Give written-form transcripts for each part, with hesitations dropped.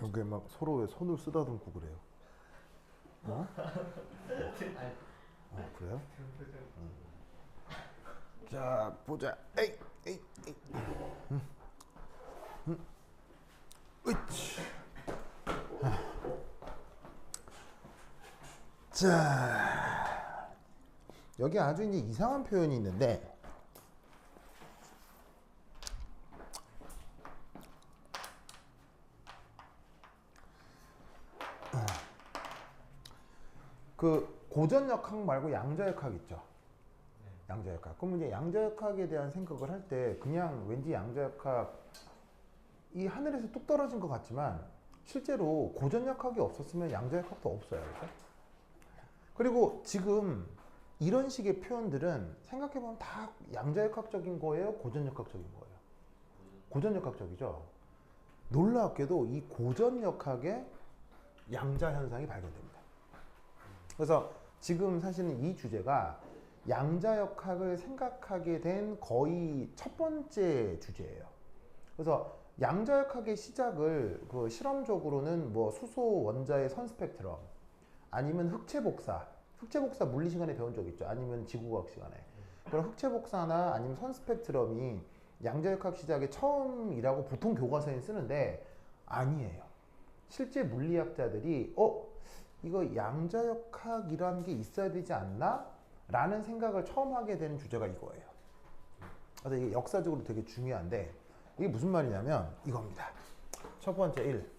그게 막 서로의 손을 쓰다듬고 그래요. 어? 그래요? 자, 보자. 에이, 에이, 에이. 으치. 자, 여기 아주 이제 이상한 표현이 있는데, 그 고전역학 말고 양자역학 있죠. 양자역학. 그럼 이제 양자역학에 대한 생각을 할 때 그냥 왠지 양자역학 이 하늘에서 뚝 떨어진 것 같지만 실제로 고전역학이 없었으면 양자역학도 없어요. 그렇죠? 그리고 지금 이런 식의 표현들은 생각해보면 다 양자역학적인 거예요? 고전역학적인 거예요? 고전역학적이죠. 놀랍게도 이 고전역학에 양자현상이 발견됩니다. 그래서 지금 사실은 이 주제가 양자역학을 생각하게 된 거의 첫 번째 주제예요. 그래서 양자역학의 시작을 그 실험적으로는 뭐 수소 원자의 선 스펙트럼 아니면 흑체복사 물리 시간에 배운 적 있죠. 아니면 지구과학 시간에. 그런 흑체복사나 아니면 선 스펙트럼이 양자역학 시작의 처음이라고 보통 교과서에 쓰는데 아니에요. 실제 물리학자들이 이거 양자역학이라는 게 있어야 되지 않나? 라는 생각을 처음 하게 되는 주제가 이거예요. 그래서 이게 역사적으로 되게 중요한데 이게 무슨 말이냐면 이겁니다. 첫 번째 1.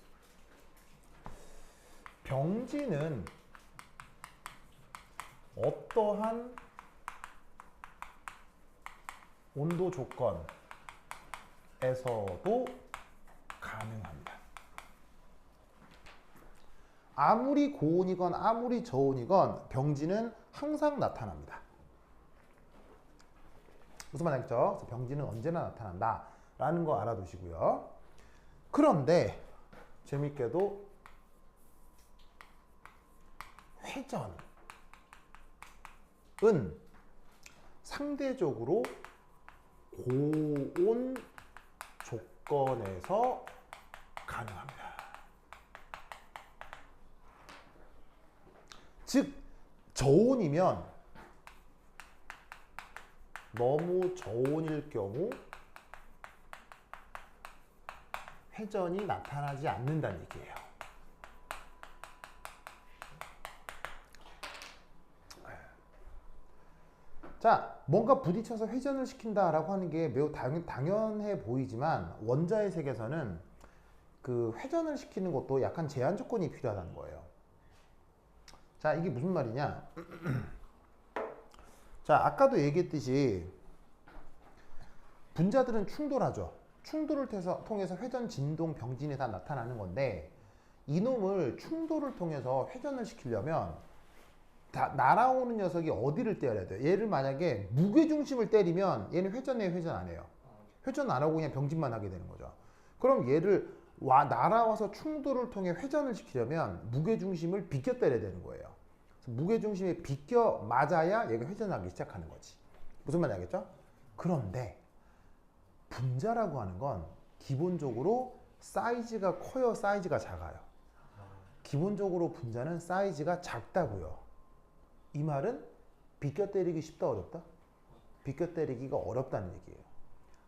병진은 어떠한 온도 조건에서도 가능합니다. 아무리 고온이건 아무리 저온이건 병진은 항상 나타납니다. 무슨 말인지 알겠죠? 그래서 병진은 언제나 나타난다 라는 거 알아두시고요. 그런데 재밌게도 회전은 상대적으로 고온 조건에서 가능합니다. 즉 저온이면 너무 저온일 경우 회전이 나타나지 않는다는 얘기예요. 자, 뭔가 부딪혀서 회전을 시킨다라고 하는 게 매우 당연해 보이지만 원자의 세계에서는 그 회전을 시키는 것도 약간 제한 조건이 필요하다는 거예요. 자, 이게 무슨 말이냐? 자, 아까도 얘기했듯이 분자들은 충돌하죠. 충돌을 통해서 회전, 진동, 병진이 다 나타나는 건데 이놈을 충돌을 통해서 회전을 시키려면 날아오는 녀석이 어디를 때려야 돼요? 얘를 만약에 무게중심을 때리면 얘는 회전해요, 회전 안 해요? 회전 안 하고 그냥 병진만 하게 되는 거죠. 그럼 얘를 날아와서 충돌을 통해 회전을 시키려면 무게중심을 비껴 때려야 되는 거예요. 무게중심에 비껴 맞아야 얘가 회전하기 시작하는 거지. 무슨 말인지 알겠죠? 그런데 분자라고 하는 건 기본적으로 사이즈가 커요, 사이즈가 작아요? 기본적으로 분자는 사이즈가 작다고요. 이 말은 비껴 때리기 쉽다, 어렵다? 비껴 때리기가 어렵다는 얘기예요.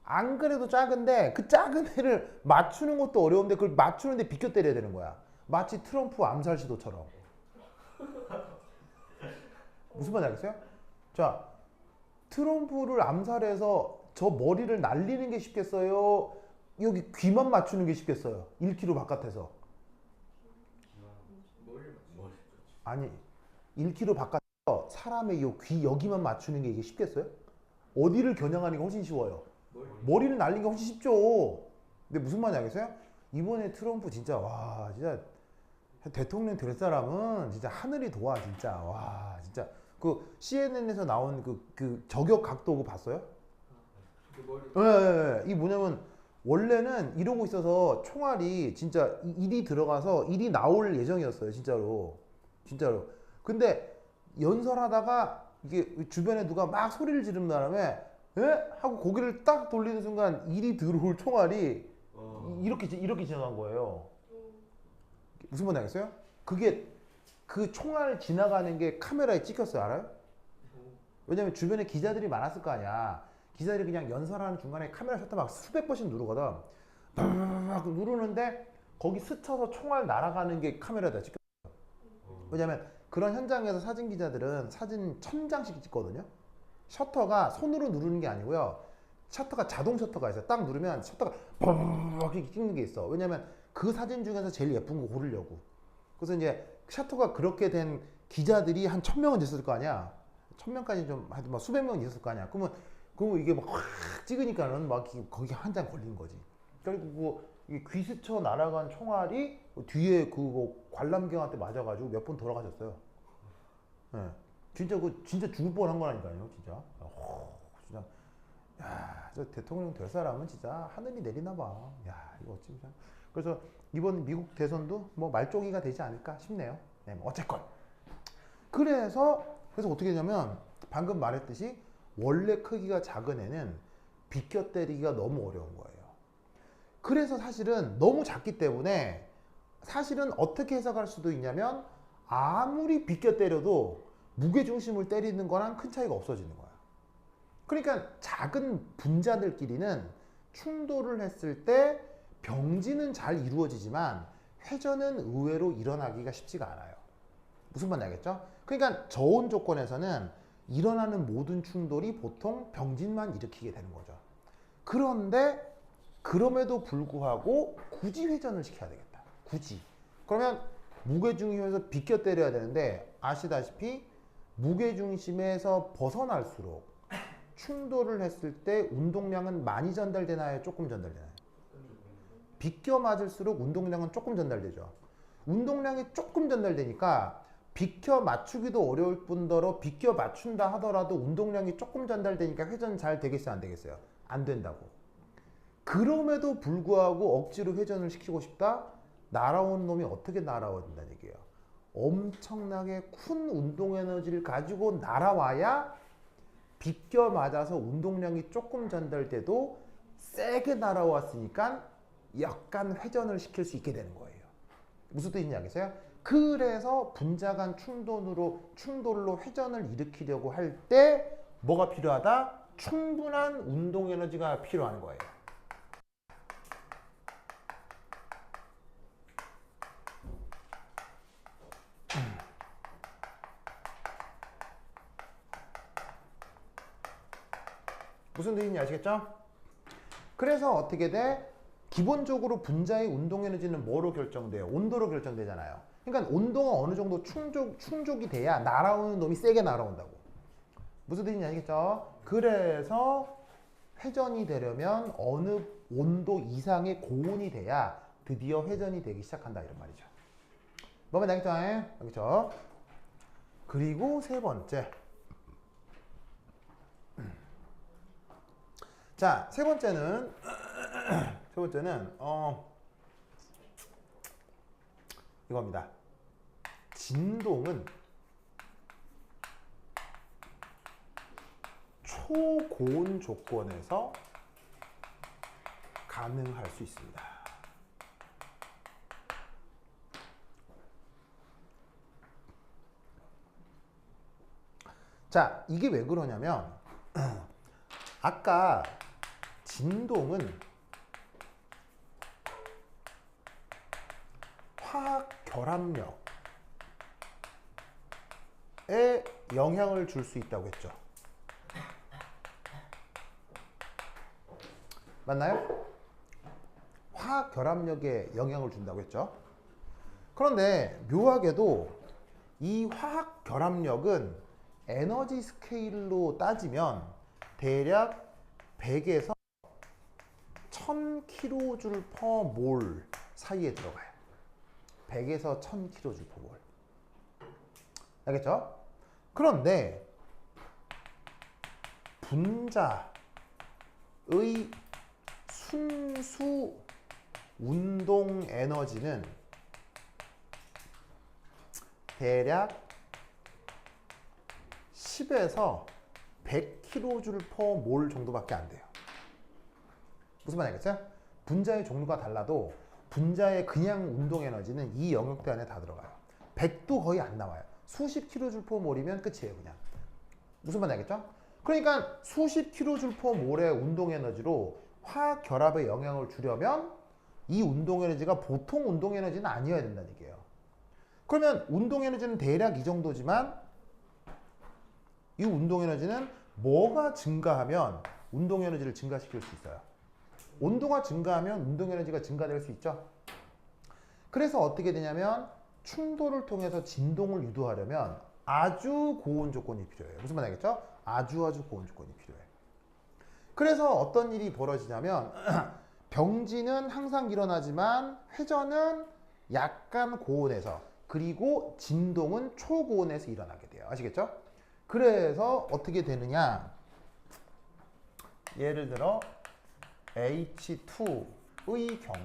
안 그래도 작은데 그 작은 애를 맞추는 것도 어려운데 그걸 맞추는데 비껴 때려야 되는 거야. 마치 트럼프 암살 시도처럼. 무슨 말인지 알겠어요? 자, 트럼프를 암살해서 저 머리를 날리는 게 쉽겠어요? 여기 귀만 맞추는 게 쉽겠어요? 1km 바깥에서. 아니, 1km 바깥에서 사람의 이 귀 여기만 맞추는 게 이게 쉽겠어요? 어디를 겨냥하는 게 훨씬 쉬워요? 머리를 날리는 게 훨씬 쉽죠. 근데 무슨 말인지 알겠어요? 이번에 트럼프 진짜 와 진짜 대통령 될 사람은 진짜 하늘이 도와 진짜. 와 진짜 그 CNN에서 나온 그 저격 각도 그거 봤어요? 네, 이 뭐냐면 원래는 이러고 있어서 총알이 진짜 일이 들어가서 일이 나올 예정이었어요. 진짜로. 근데 연설하다가 이게 주변에 누가 막 소리를 지른 바람에 에? 하고 고개를 딱 돌리는 순간 일이 들어올 총알이 이렇게 지나간 거예요. 무슨 말인지 알겠어요? 그게 그 총알 지나가는 게 카메라에 찍혔어요. 알아요? 왜냐면 주변에 기자들이 많았을 거 아니야. 기자들이 그냥 연설하는 중간에 카메라 셔터 막 수백 번씩 누르거든. 막 누르는데 거기 스쳐서 총알 날아가는 게 카메라에다 찍혀. 왜냐면 그런 현장에서 사진 기자들은 사진 1000장씩 찍거든요. 셔터가 손으로 누르는 게 아니고요. 셔터가 자동 셔터가 있어요. 딱 누르면 셔터가 막 이렇게 찍는 게 있어. 왜냐면 그 사진 중에서 제일 예쁜 거 고르려고. 그래서 이제 셔터가 그렇게 된 기자들이 한 1000명은 있을 거 아니야. 1000명까지 좀 하여튼 막 수백 명은 있을 거 아니야. 그러면 이게 막 확 찍으니까는 막 거기 한 장 걸린 거지. 그리고 이게 귀 스쳐 날아간 총알이 뒤에 그 관람객한테 맞아가지고 몇 분 돌아가셨어요. 예. 진짜 죽을 뻔한 거라니까요, 진짜. 진짜. 야, 저 대통령 될 사람은 진짜 하늘이 내리나 봐. 야, 이거 진짜. 그래서 이번 미국 대선도 뭐 말종이가 되지 않을까 싶네요. 네, 뭐 어쨌건. 그래서 어떻게 되냐면 방금 말했듯이 원래 크기가 작은 애는 비껴 때리기가 너무 어려운 거예요. 그래서 사실은 너무 작기 때문에 사실은 어떻게 해석할 수도 있냐면 아무리 비껴 때려도 무게중심을 때리는 거랑 큰 차이가 없어지는 거야. 그러니까 작은 분자들끼리는 충돌을 했을 때 병진은 잘 이루어지지만 회전은 의외로 일어나기가 쉽지가 않아요. 무슨 말인지 알겠죠? 그러니까 저온 조건에서는 일어나는 모든 충돌이 보통 병진만 일으키게 되는 거죠. 그런데 그럼에도 불구하고 굳이 회전을 시켜야 되겠다. 굳이. 그러면 무게중심에서 비껴 때려야 되는데 아시다시피 무게중심에서 벗어날수록 충돌을 했을 때 운동량은 많이 전달되나요? 조금 전달되나요? 비껴 맞을수록 운동량은 조금 전달되죠. 운동량이 조금 전달되니까 비껴 맞추기도 어려울 뿐더러 비껴 맞춘다 하더라도 운동량이 조금 전달되니까 회전 잘 되겠어요? 안 되겠어요? 안 된다고. 그럼에도 불구하고 억지로 회전을 시키고 싶다? 날아온 놈이 어떻게 날아와야 된다는 얘기예요. 엄청나게 큰 운동 에너지를 가지고 날아와야 비껴 맞아서 운동량이 조금 전달돼도 세게 날아왔으니까 약간 회전을 시킬 수 있게 되는 거예요. 무슨 뜻인지 알겠어요? 그래서 분자 간 충돌로 회전을 일으키려고 할 때 뭐가 필요하다? 충분한 운동 에너지가 필요한 거예요. 무슨 뜻인지 아시겠죠? 그래서 어떻게 돼? 기본적으로 분자의 운동 에너지는 뭐로 결정돼요? 온도로 결정되잖아요. 그러니까 온도가 어느 정도 충족이 돼야 날아오는 놈이 세게 날아온다고. 무슨 뜻인지 아시겠죠? 그래서 회전이 되려면 어느 온도 이상의 고온이 돼야 드디어 회전이 되기 시작한다 이런 말이죠. 뭐면 알겠죠? 알겠죠? 그리고 세 번째. 자, 세 번째는 이겁니다. 진동은 초고온 조건에서 가능할 수 있습니다. 자, 이게 왜 그러냐면 아까 진동은 화학 결합력에 영향을 줄 수 있다고 했죠. 맞나요? 화학 결합력에 영향을 준다고 했죠. 그런데 묘하게도 이 화학 결합력은 에너지 스케일로 따지면 대략 100에서 1000kJ/mol 사이에 들어가요. 100에서 1000kJ/mol. 알겠죠? 그런데 분자의 순수 운동 에너지는 대략 10에서 100kJ/mol 정도밖에 안 돼요. 무슨 말이겠어요? 분자의 종류가 달라도 분자의 그냥 운동 에너지는 이 영역대 안에 다 들어가요. 100도 거의 안 나와요. 수십 kJmol이면 끝이에요, 그냥. 무슨 말인지 알겠죠? 그러니까 수십 kJmol의 운동 에너지로 화학 결합의 영향을 주려면 이 운동 에너지가 보통 운동 에너지는 아니어야 된다는 얘기예요. 그러면 운동 에너지는 대략 이 정도지만 이 운동 에너지는 뭐가 증가하면 운동 에너지를 증가시킬 수 있어요? 온도가 증가하면 운동 에너지가 증가될 수 있죠. 그래서 어떻게 되냐면 충돌을 통해서 진동을 유도하려면 아주 고온 조건이 필요해요. 무슨 말인지 알겠죠? 아주 고온 조건이 필요해요. 그래서 어떤 일이 벌어지냐면 병진은 항상 일어나지만 회전은 약간 고온에서 그리고 진동은 초고온에서 일어나게 돼요. 아시겠죠? 그래서 어떻게 되느냐? 예를 들어 H2의 경우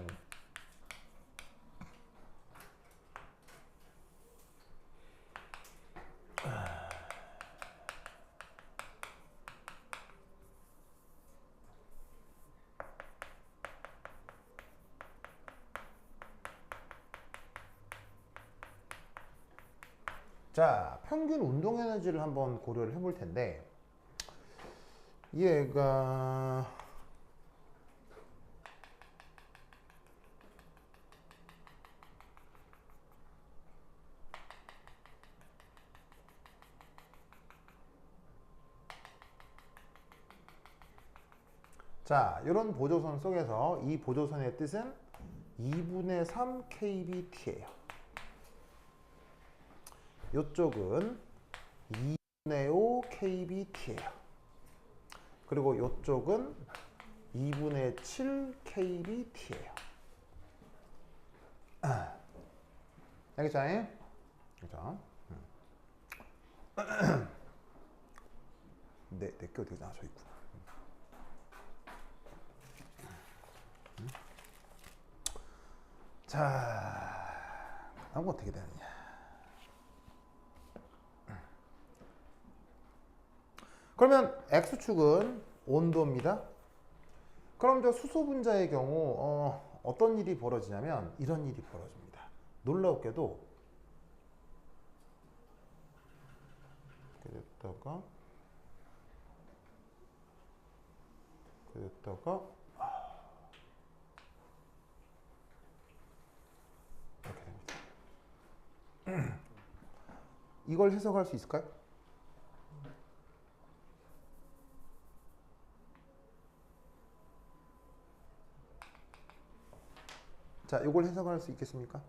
자, 평균 운동 에너지를 한번 고려를 해볼 텐데 얘가 자, 이런 보조선 속에서 이 보조선의 뜻은 2분의 3 kbt예요. 이쪽은 2분의 5 kbt예요. 그리고 이쪽은 2분의 7 kbt예요. 알겠죠? 그죠? 내게 어떻게 나와져 있구나. 자, 다음 어떻게 되느냐? 그러면 X축은 온도입니다. 그럼 저 수소 분자의 경우 어떤 일이 벌어지냐면 이런 일이 벌어집니다. 놀랍게도 그랬다가 이렇게 됩니다. 이걸 해석할 수 있을까요? 자, 이걸 해석할 수 있겠습니까?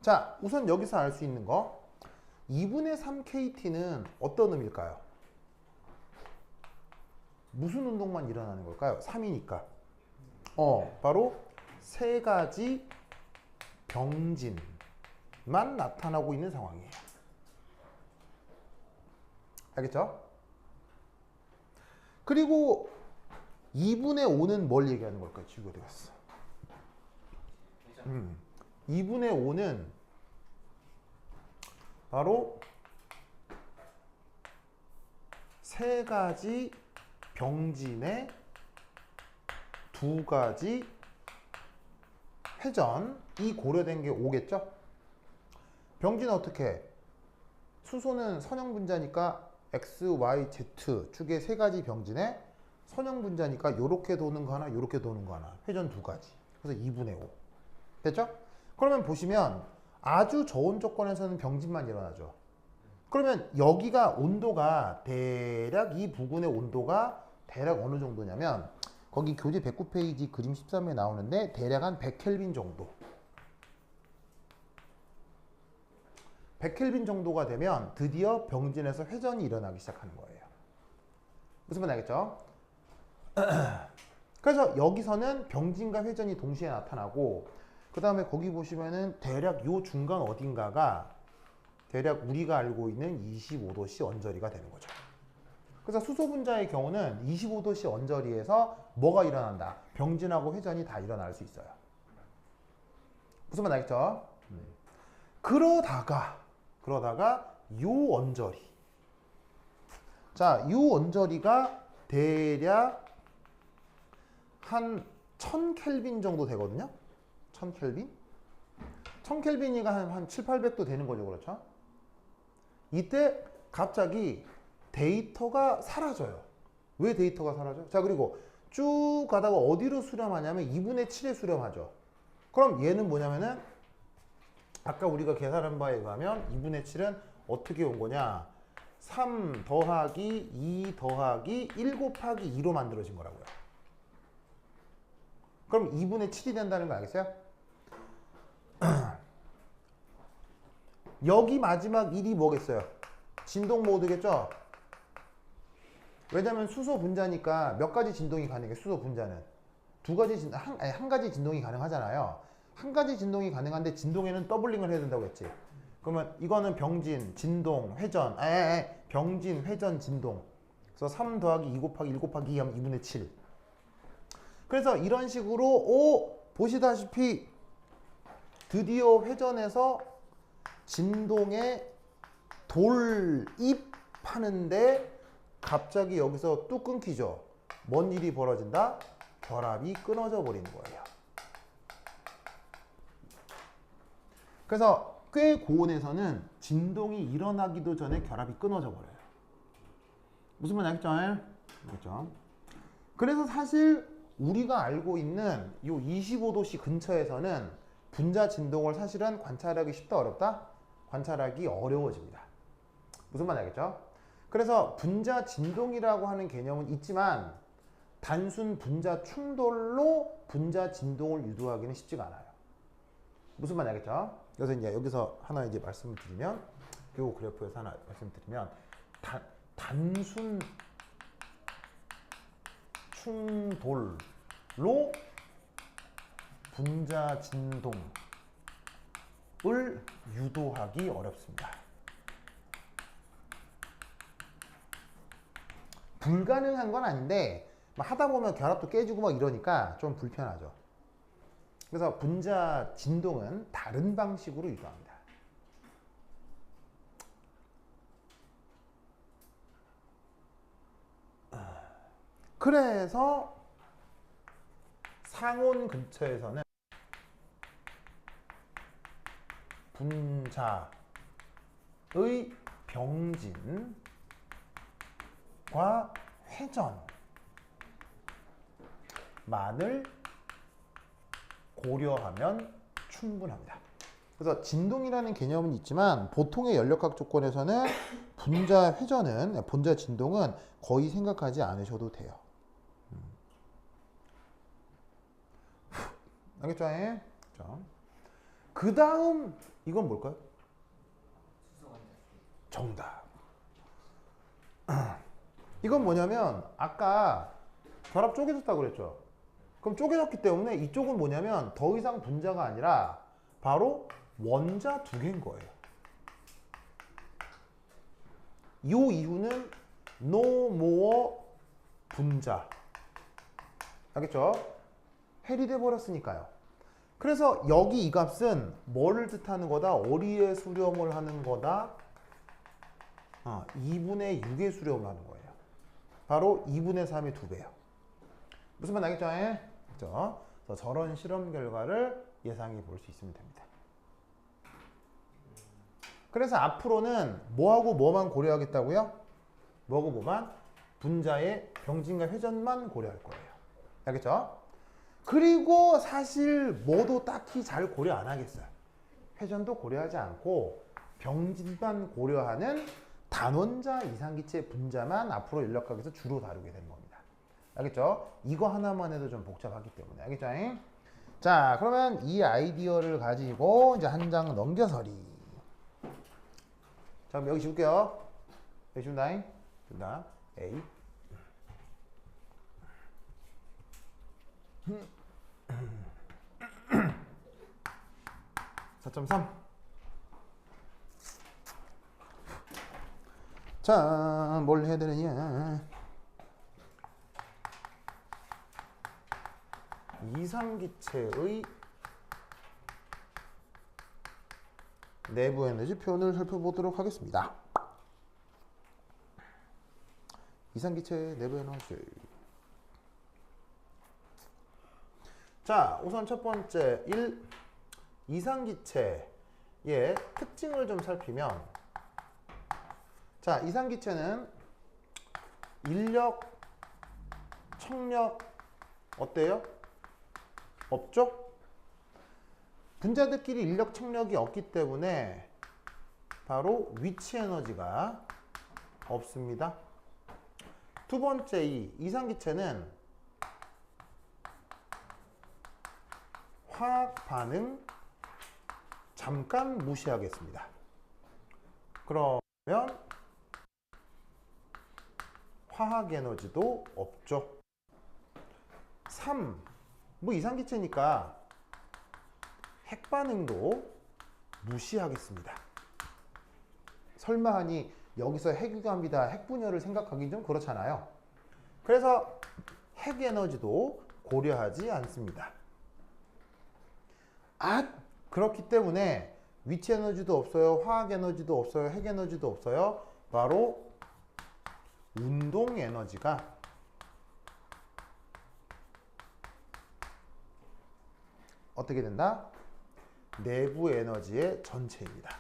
자, 우선 여기서 알 수 있는 거 2분의 3 KT는 어떤 의미일까요? 무슨 운동만 일어나는 걸까요? 3이니까 바로 세 가지 병진만 나타나고 있는 상황이에요. 알겠죠? 그리고 2분의 5는 뭘 얘기하는 걸까요? 지우가 되겠어. 2분의 5는 바로 세 가지 병진의 두 가지 회전이 고려된 게 5겠죠? 병진은 어떻게 해? 수소는 선형 분자니까 X, Y, Z 축의 세 가지 병진에 선형 분자니까 요렇게 도는 거 하나, 요렇게 도는 거 하나. 회전 두 가지. 그래서 2분의 5. 됐죠? 그러면 보시면 아주 저온 조건에서는 병진만 일어나죠. 그러면 여기가 온도가 대략 이 부근의 온도가 대략 어느 정도냐면 거기 교재 109페이지 그림 13에 나오는데 대략 한 100켈빈 정도. 100켈빈 정도가 되면 드디어 병진에서 회전이 일어나기 시작하는 거예요. 무슨 말 알겠죠? 그래서 여기서는 병진과 회전이 동시에 나타나고 그 다음에 거기 보시면은 대략 요 중간 어딘가가 대략 우리가 알고 있는 25도씨 언저리가 되는 거죠. 그래서 수소 분자의 경우는 25도씨 언저리에서 뭐가 일어난다? 병진하고 회전이 다 일어날 수 있어요. 무슨 말 알겠죠? 그러다가 요 언저리. 자, 요 언저리가 대략 한 1000켈빈 정도 되거든요. 1000켈빈? 1000켈빈이가 한 7, 800도 되는 거죠. 그렇죠? 이때 갑자기 데이터가 사라져요. 왜 데이터가 사라져? 자, 그리고 쭉 가다가 어디로 수렴하냐면 2분의 7에 수렴하죠. 그럼 얘는 뭐냐면은 아까 우리가 계산한 바에 의하면 2분의 7은 어떻게 온 거냐? 3 더하기 2 더하기 1 곱하기 2로 만들어진 거라고요. 그럼 2분의 7이 된다는 거 알겠어요? 여기 마지막 1이 뭐겠어요? 진동 모드겠죠? 왜냐면 수소 분자니까 몇 가지 진동이 가능해. 수소 분자는 한 가지 진동이 가능하잖아요. 한 가지 진동이 가능한데 진동에는 더블링을 해야 된다고 했지. 그러면 이거는 병진, 진동, 회전, 병진, 회전, 진동. 그래서 3 더하기 2 곱하기 1 곱하기 2 하면 2분의 7. 그래서 이런 식으로 보시다시피 드디어 회전에서 진동에 돌입하는데 갑자기 여기서 뚝 끊기죠. 뭔 일이 벌어진다? 결합이 끊어져 버리는 거예요. 그래서 꽤 고온에서는 진동이 일어나기도 전에 결합이 끊어져 버려요. 무슨 말인지 알겠죠? 알겠죠? 그래서 사실 우리가 알고 있는 이 25도씨 근처에서는 분자 진동을 사실은 관찰하기 쉽다 어렵다? 관찰하기 어려워집니다. 무슨 말인지 알겠죠? 그래서 분자 진동이라고 하는 개념은 있지만 단순 분자 충돌로 분자 진동을 유도하기는 쉽지가 않아요. 무슨 말인지 알겠죠? 그래서 이제 여기서 하나 이제 말씀을 드리면 요 그래프에서 하나 말씀드리면 단순 충돌로 분자 진동을 유도하기 어렵습니다. 불가능한 건 아닌데 하다 보면 결합도 깨지고 막 이러니까 좀 불편하죠. 그래서 분자 진동은 다른 방식으로 유도합니다. 그래서 상온 근처에서는 분자의 병진과 회전만을 고려하면 충분합니다. 그래서 진동이라는 개념은 있지만 보통의 연력학 조건에서는 분자 진동은 거의 생각하지 않으셔도 돼요. 알겠죠? 그 다음 이건 뭘까요? 정답. 이건 뭐냐면 아까 결합 쪼개졌다고 그랬죠. 그럼 쪼개졌기 때문에 이쪽은 뭐냐면 더 이상 분자가 아니라 바로 원자 두 개인 거예요. 이 이유는 no more 분자. 알겠죠? 해리돼 버렸으니까요. 그래서 여기 이 값은 뭐를 뜻하는 거다? 어디에 수렴을 하는 거다? 2분의 6에 수렴을 하는 거예요. 바로 2분의 3의 2배요. 무슨 말 알겠죠? 그렇죠? 그래서 저런 실험 결과를 예상해 볼 수 있으면 됩니다. 그래서 앞으로는 뭐하고 뭐만 고려하겠다고요? 뭐하고 뭐만? 분자의 병진과 회전만 고려할 거예요. 알겠죠? 그리고 사실 뭐도 딱히 잘 고려 안 하겠어요. 회전도 고려하지 않고 병진만 고려하는 단원자 이상기체 분자만 앞으로 연력학에서 주로 다루게 되는 겁니다. 알겠죠? 이거 하나만 해도 좀 복잡하기 때문에. 알겠죠? 자, 그러면 이 아이디어를 가지고 이제 한 장 넘겨서리. 자, 그럼 여기 지울게요. 여기 지운다잉. 지운다. A. 4.3. 자, 뭘 해야 되느냐. 이상기체의 내부 에너지 표현을 살펴보도록 하겠습니다. 이산기체의 내부 에너지. 자, 우선 첫 번째 1. 이산기체의 특징을 좀 살피면, 자, 이산기체는 인력, 청력 어때요? 없죠? 분자들끼리 인력, 청력이 없기 때문에 바로 위치 에너지가 없습니다. 두 번째 이산기체는 화학 반응 잠깐 무시하겠습니다. 그러면 화학 에너지도 없죠. 3. 뭐 이산기체니까 핵반응도 무시하겠습니다. 설마 하니 여기서 핵유감이다, 핵분열을 생각하긴 좀 그렇잖아요. 그래서 핵에너지도 고려하지 않습니다. 그렇기 때문에 위치 에너지도 없어요, 화학 에너지도 없어요, 핵 에너지도 없어요. 바로 운동 에너지가 어떻게 된다? 내부 에너지의 전체입니다.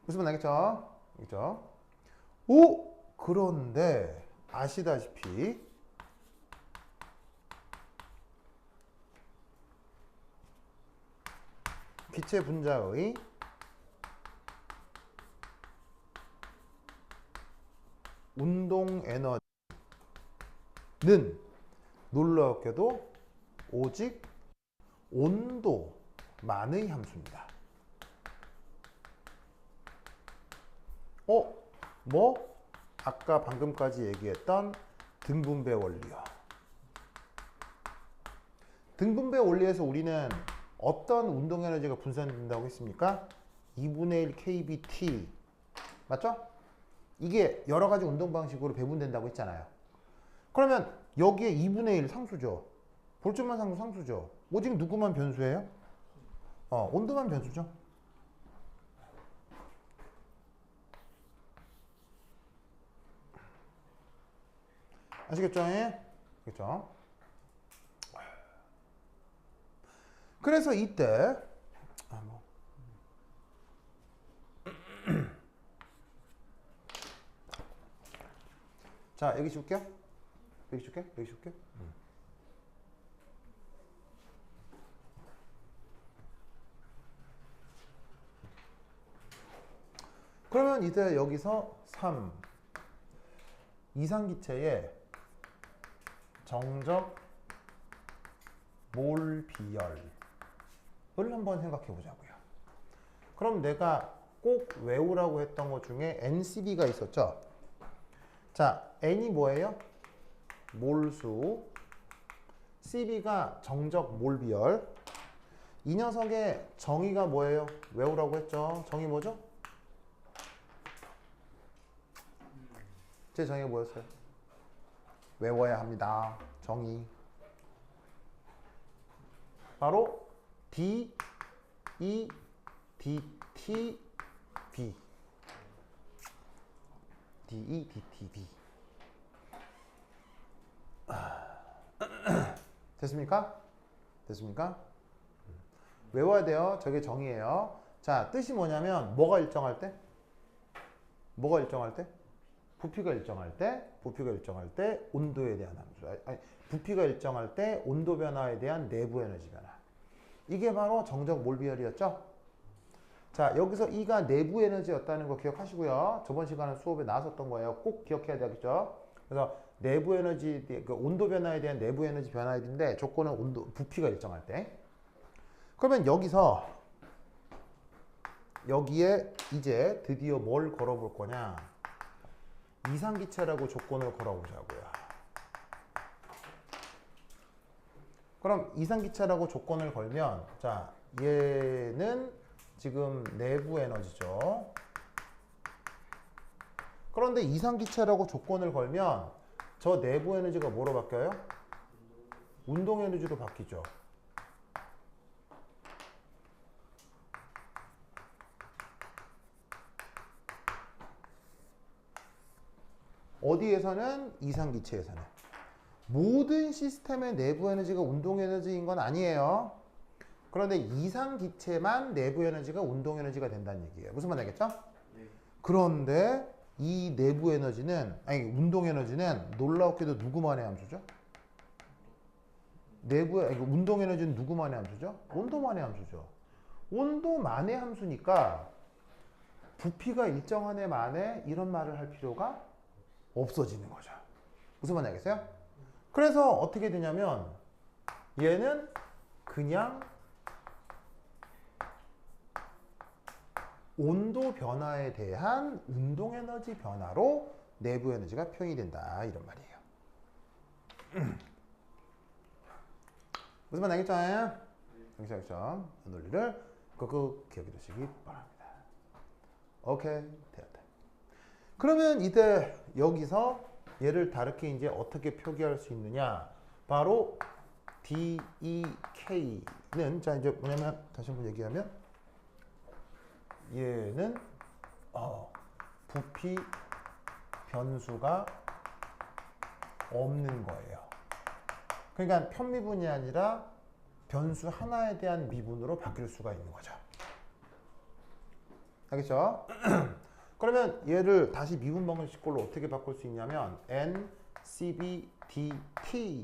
무슨 말 나겠죠? 그렇죠? 오! 그런데 아시다시피 기체 분자의 운동 에너지는 놀랍게도 오직 온도만의 함수입니다. 뭐? 아까 방금까지 얘기했던 등분배 원리요. 등분배 원리에서 우리는 어떤 운동 에너지가 분산된다고 했습니까? 2분의 1 kBT. 맞죠? 이게 여러 가지 운동 방식으로 배분된다고 했잖아요. 그러면 여기에 2분의 1 상수죠. 볼트만 상수죠. 오직 누구만 변수예요? 온도만 변수죠. 아시겠죠? 그렇죠? 그래서 이때 자, 여기 줄게요. 여기 줄게. 그러면 이제 여기서 3. 이산기체의 정적 몰 비열을 한번 생각해 보자고요. 그럼 내가 꼭 외우라고 했던 것 중에 NCB가 있었죠. 자, N이 뭐예요? 몰수. CB가 정적 몰 비열. 이 녀석의 정의가 뭐예요? 외우라고 했죠. 정의 뭐죠? 제 정의가 뭐였어요? 외워야 합니다. 정의. 바로 D, E, DT, B. D, E, DT, B. 됐습니까? 외워야 돼요. 저게 정의예요. 자, 뜻이 뭐냐면 뭐가 일정할 때? 부피가 일정할 때 온도에 대한 함수. 부피가 일정할 때 온도 변화에 대한 내부 에너지 변화. 이게 바로 정적 몰 비열이었죠. 자, 여기서 E가 내부 에너지였다는 거 기억하시고요. 저번 시간에 수업에 나왔었던 거예요. 꼭 기억해야 되겠죠. 그래서 내부 에너지, 그 온도 변화에 대한 내부 에너지 변화인데 조건은 부피가 일정할 때. 그러면 여기에 이제 드디어 뭘 걸어볼 거냐? 이산기체라고 조건을 걸어보자고요. 그럼 이산기체라고 조건을 걸면, 자, 얘는 지금 내부 에너지죠. 그런데 이산기체라고 조건을 걸면 저 내부 에너지가 뭐로 바뀌어요? 운동 에너지로 바뀌죠. 어디에서는? 이상기체에서는. 모든 시스템의 내부 에너지가 운동 에너지인 건 아니에요. 그런데 이상기체만 내부 에너지가 운동 에너지가 된다는 얘기예요. 무슨 말 알겠죠? 네. 그런데 이 내부 에너지는, 아니 운동 에너지는 놀랍게도 누구만의 함수죠? 내부의 운동 에너지는 누구만의 함수죠? 온도만의 함수죠. 온도만의 함수니까 부피가 일정한 애 만에 이런 말을 할 필요가 없어지는 거죠. 무슨 말인지 알겠어요? 그래서 어떻게 되냐면 얘는 그냥 온도 변화에 대한 운동 에너지 변화로 내부 에너지가 표현이 된다 이런 말이에요. 무슨 말 알겠죠? 여기서 여기서 논리를 꼭 기억해 두시기 바랍니다. 오케이, 되었다. 그러면 이제 여기서 얘를 다르게 이제 어떻게 표기할 수 있느냐? 바로 DEK는 자 이제 뭐냐면 다시 한번 얘기하면 얘는 부피 변수가 없는 거예요. 그러니까 편미분이 아니라 변수 하나에 대한 미분으로 바뀔 수가 있는 거죠. 알겠죠? 그러면 얘를 다시 미분 방식꼴로 어떻게 바꿀 수 있냐면 NCBDT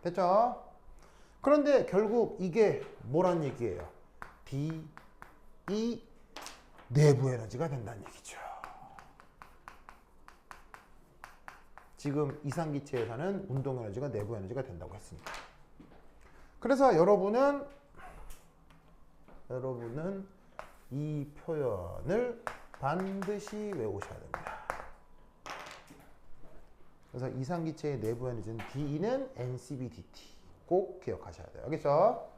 됐죠? 그런데 결국 이게 뭐란 얘기예요? DE 내부 에너지가 된다는 얘기죠. 지금 이상기체에서는 운동 에너지가 내부 에너지가 된다고 했습니다. 그래서 여러분은 이 표현을 반드시 외우셔야 됩니다. 그래서 이상기체의 내부 에너지는 D는 NCBDT 꼭 기억하셔야 돼요. 알겠죠?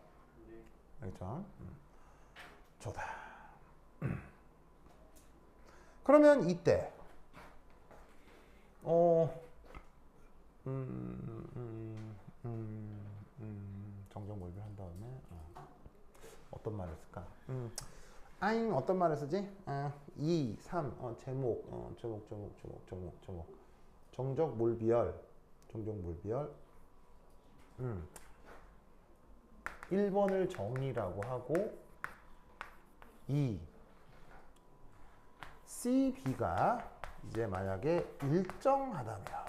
네. 알겠죠? 좋다. 그러면 이때 정적 몰비를 한 다음에 어떤 말을 쓸까? 아잉 어떤 말을 쓰지? 2, 3 제목 정적 몰비열 1번을 정의라고 하고 2 CB가 이제 만약에 일정하다면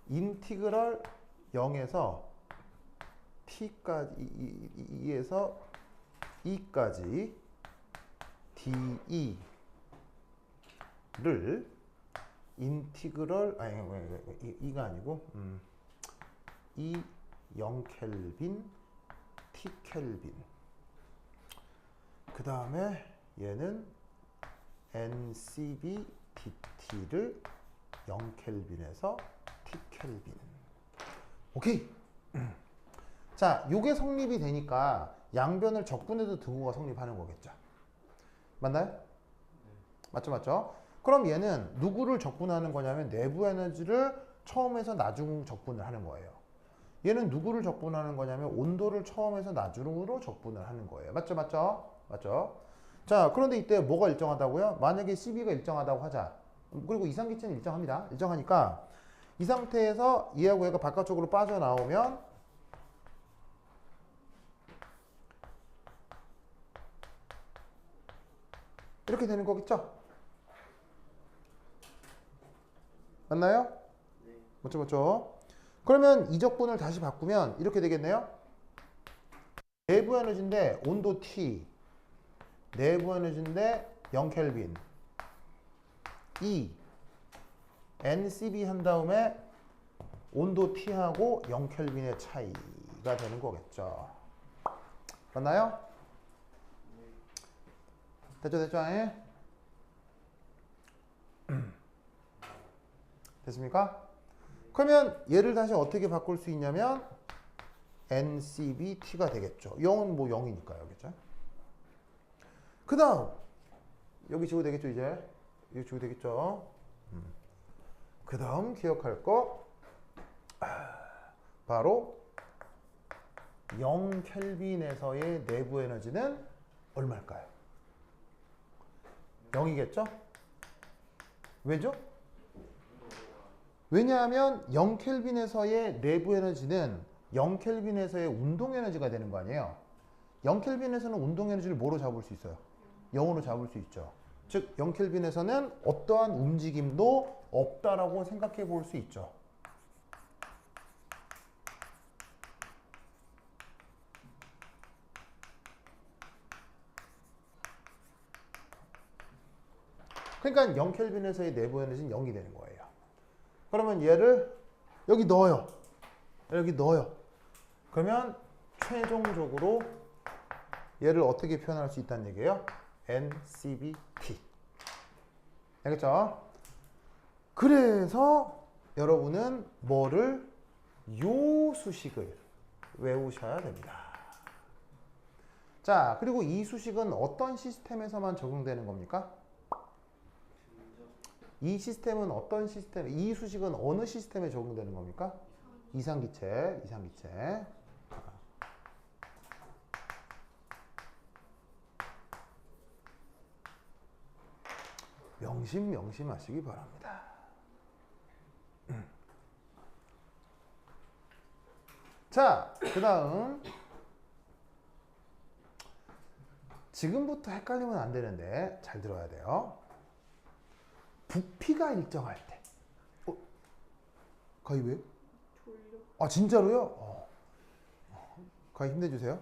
인티그럴 0에서 t까지 2에서 e까지 de를 인티그럴 e가 아니고 e 0켈빈 t 켈빈 그 다음에 얘는 NCB DT를 0켈빈에서 t 켈빈 오케이. 자, 요게 성립이 되니까 양변을 적분해도 등호가 성립하는 거겠죠. 맞나요? 네. 맞죠? 그럼 얘는 누구를 적분하는 거냐면 내부 에너지를 처음에서 나중 적분을 하는 거예요. 얘는 누구를 적분하는 거냐면 온도를 처음에서 나중으로 적분을 하는 거예요. 맞죠? 자, 그런데 이때 뭐가 일정하다고요? 만약에 CB가 일정하다고 하자. 그리고 이상기체는 일정합니다. 일정하니까 이 상태에서 얘하고 얘가 바깥쪽으로 빠져나오면 이렇게 되는 거겠죠? 맞나요? 네. 맞죠? 그러면 이적분을 다시 바꾸면 이렇게 되겠네요. 내부 에너지인데 온도 T, 내부 에너지인데 0켈빈, E, NCB 한 다음에 온도 T하고 0켈빈의 차이가 되는 거겠죠. 맞나요? 됐죠? 됐습니까? 그러면 얘를 다시 어떻게 바꿀 수 있냐면 NCBT가 되겠죠. 0은 뭐 0이니까요. 그죠? 그 다음 여기 지워 되겠죠 이제? 여기 지워 되겠죠? 그 다음 기억할 거 바로 0켈빈에서의 내부 에너지는 얼마일까요? 0이겠죠? 왜죠? 왜냐하면 0켈빈에서의 내부 에너지는 0켈빈에서의 운동 에너지가 되는 거 아니에요? 0켈빈에서는 운동 에너지를 뭐로 잡을 수 있어요? 0으로 잡을 수 있죠. 즉 0켈빈에서는 어떠한 움직임도 없다라고 생각해 볼 수 있죠. 그러니까 0켈빈에서의 내부 에너지는 0이 되는 거예요. 그러면 얘를 여기 넣어요. 여기 넣어요. 그러면 최종적으로 얘를 어떻게 표현할 수 있다는 얘기예요? NCBT. 알겠죠? 그래서 여러분은 뭐를? 요 수식을 외우셔야 됩니다. 자, 그리고 이 수식은 어떤 시스템에서만 적용되는 겁니까? 이 시스템은 어떤 시스템, 이 수식은 어느 시스템에 적용되는 겁니까? 이상기체, 이상기체. 명심하시기 바랍니다. 자, 그 다음 지금부터 헷갈리면 안 되는데 잘 들어야 돼요. 부피가 일정할 때. 가희 왜요? 졸려. 아 진짜로요? 가희 힘내주세요.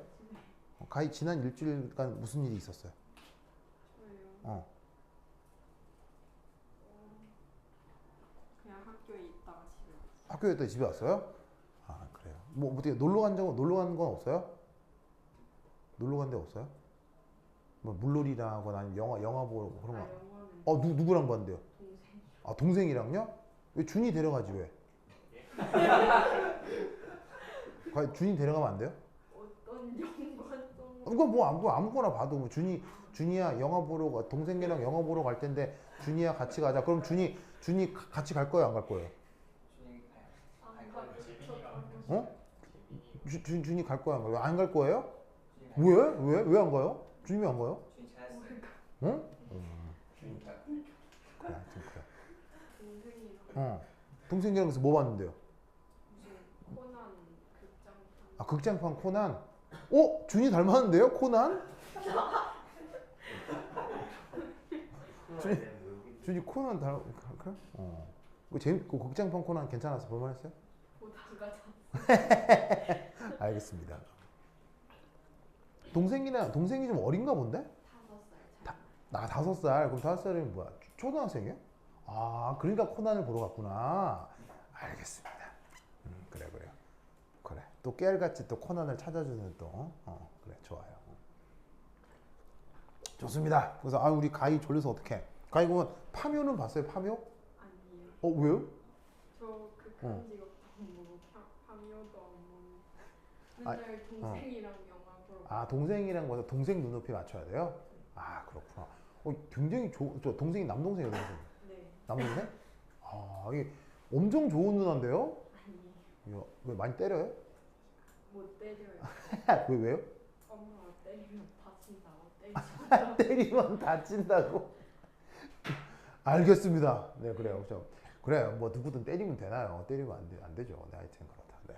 가희 지난 일주일간 무슨 일이 있었어요? 저요. 그냥 학교에 있다가 집에 왔어요. 학교에 있다 집에 왔어요? 아 그래요. 뭐 어떻게 놀러 간 건 없어요? 놀러 간 데 없어요? 뭐 물놀이나 하거나 아니면 영화 보러 그런 거. 영화는 누구랑 봤는데요? 동생. 아 동생이랑요? 왜 준이 데려가지 왜? 준이 데려가면 안 돼요? 어떤 연관성? 이거 뭐 아무거나 봐도 뭐 준이야 영화 보러 가 동생이랑 영화 보러 갈 텐데 준이야 같이 가자. 그럼 준이 같이 갈 거예요 안 갈 거예요? 어? 준이 갈 거야 안 갈 거야? 안 갈 거예요? 왜 안 가요? 준이 안 가요? 응? 그래 하여튼 그래. 동생이랑 동생이랑 그래서 뭐 봤는데요? 무슨 코난 극장판. 아 극장판 코난. 준이 닮았는데요 코난? 준이 코난 그래? 그 극장판 코난 괜찮았어? 볼만했어요? 보다가 알겠습니다. 동생이 좀 어린가 본데? 5살 차이. 나 5살. 그럼 5살이면 뭐야? 초등학생이에요? 아, 그러니까 코난을 보러 갔구나. 알겠습니다. 그래. 또 깨알같이 또 코난을 찾아주는 또. 그래, 좋아요. 좋습니다. 그래서 우리 가희 졸려서 어떡해? 가희 그러면 파묘는 봤어요? 파묘? 아니에요. 왜요? 저 극한 직업도 안 보고 파묘도 안 보고 맨날 동생이랑 영화 보러 가요. 동생이랑 봐서 동생 눈높이 맞춰야 돼요? 아, 그렇구나. 굉장히 저 동생이 남동생이에요, 동생. 네. 남동생? 이게 엄청 좋은 누나인데요? 아니에요. 왜 많이 때려요? 못 때려요. 왜요? 엄마가 때리면 다친다고 때리죠. 때리면 다친다고? 알겠습니다. 네, 그래요. 그래요. 뭐 누구든 때리면 되나요? 때리면 안 되죠. 네, 하여튼 그렇다. 네.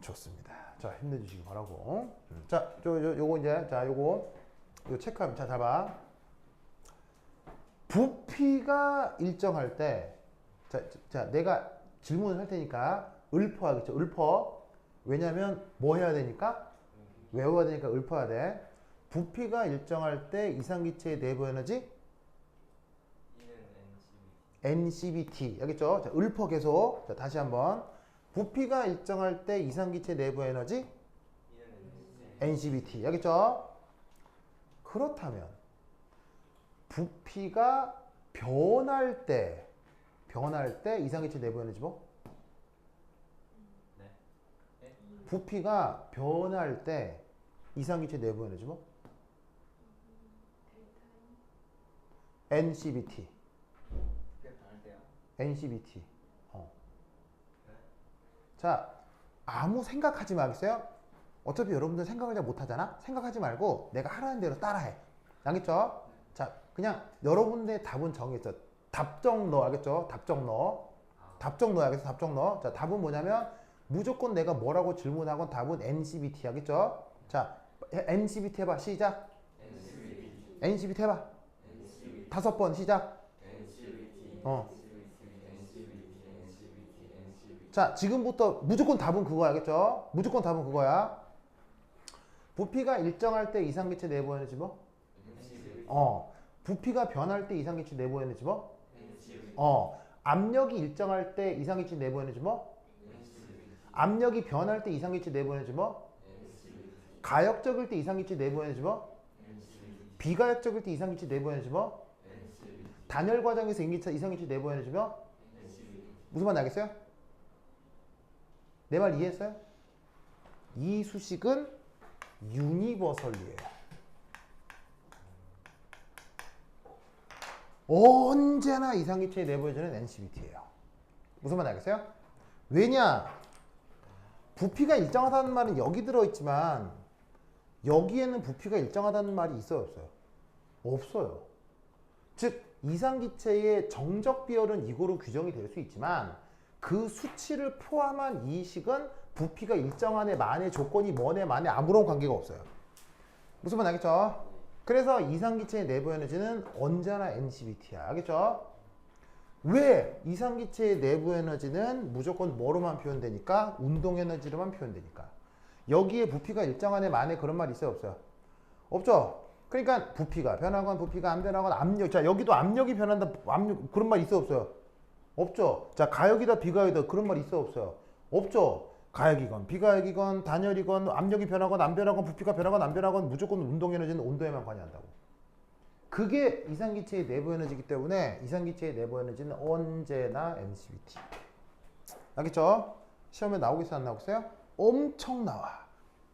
좋습니다. 자, 힘내주시기 바라고. 자, 요거 이제, 요거 체크하면, 자, 봐. 부피가 일정할 때, 자, 내가 질문을 할 테니까, 읊어야겠죠. 읊어. 왜냐면, 뭐 해야 되니까? 외워야 되니까 읊어야 돼. 부피가 일정할 때 이상기체의 내부 에너지? NCBT. 알겠죠? 자, 읊어 계속. 자, 다시 한번. 부피가 일정할 때 이상기체 내부 에너지? NCBT. 알겠죠? 그렇다면 부피가 변할 때 이상기체 내부 에너지 뭐? 부피가 변할 때 이상기체 내부 에너지 뭐? NCBT. 그게 변할 때요? NCBT. 자, 아무 생각하지 마겠어요? 어차피 여러분들 생각을 잘 못하잖아? 생각하지 말고 내가 하라는 대로 따라해. 알겠죠? 자, 그냥 여러분들의 답은 정했어. 답정 넣어. 알겠죠? 답정 넣어. 답정 넣어. 알겠어? 답정 넣어. 자, 답은 뭐냐면 무조건 내가 뭐라고 질문하건 답은 NCBT. 알겠죠? 자, NCBT 해봐. 시작. NCBT 해봐. 5번 시작. 자, 지금부터 무조건 답은 그거야. 알겠죠? 무조건 답은 그거야. 부피가 일정할 때 이상기체 내부 에너지 뭐? 부피가 변할 때 이상기체 내부 에너지 뭐? 압력이 일정할 때 이상기체 내부 에너지 뭐? 압력이 변할 때 이상기체 내부 에너지 뭐? 가역적일 때 이상기체 내부 에너지 뭐? 비가역적일 때 이상기체 내부 에너지 뭐? 단열 과정에서 이상기체 내부 에너지 뭐? 무슨 말인지 알겠어요? 내 말 이해했어요? 이 수식은 유니버설이에요. 언제나 이상기체의 내부에서는 NCBT예요. 무슨 말인지 알겠어요? 왜냐? 부피가 일정하다는 말은 여기 들어있지만 여기에는 부피가 일정하다는 말이 있어요? 없어요? 없어요. 즉 이상기체의 정적 비열은 이거로 규정이 될 수 있지만 그 수치를 포함한 이 식은 부피가 일정한에 만의 조건이 뭐네 만에 아무런 관계가 없어요. 무슨 말 알겠죠? 그래서 이상기체의 내부 에너지는 언제나 NCBT야. 알겠죠? 왜? 이상기체의 내부 에너지는 무조건 뭐로만 표현되니까? 운동 에너지로만 표현되니까. 여기에 부피가 일정한에 만에 그런 말 있어요? 없어요? 없죠? 그러니까 부피가 변하건 부피가 안 변하건 압력. 자, 여기도 압력이 변한다. 압력 그런 말 있어요? 없어요? 없죠. 자, 가역이다 비가역이다 그런 말 있어 없어요? 없죠. 가역이건 비가역이건 단열이건 압력이 변하건 안 변하건 부피가 변하건 안 변하건 무조건 운동 에너지는 온도에만 관여한다고. 그게 이상기체의 내부 에너지이기 때문에 이상기체의 내부 에너지는 언제나 NCBT. 알겠죠? 시험에 나오고 있어 안 나오고 있어요? 엄청 나와.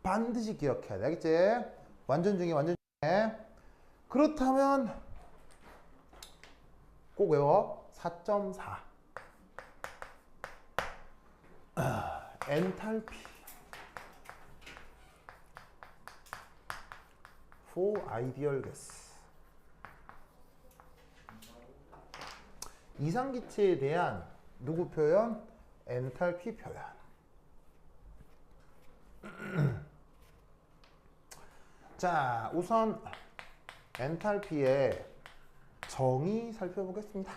반드시 기억해야 돼. 알겠지? 완전 중에 완전 중에. 그렇다면 꼭 외워. 4.4 엔탈피 for ideal gas. 이상기체에 대한 누구 표현? 엔탈피 표현. 자, 우선 엔탈피의 정의 살펴보겠습니다.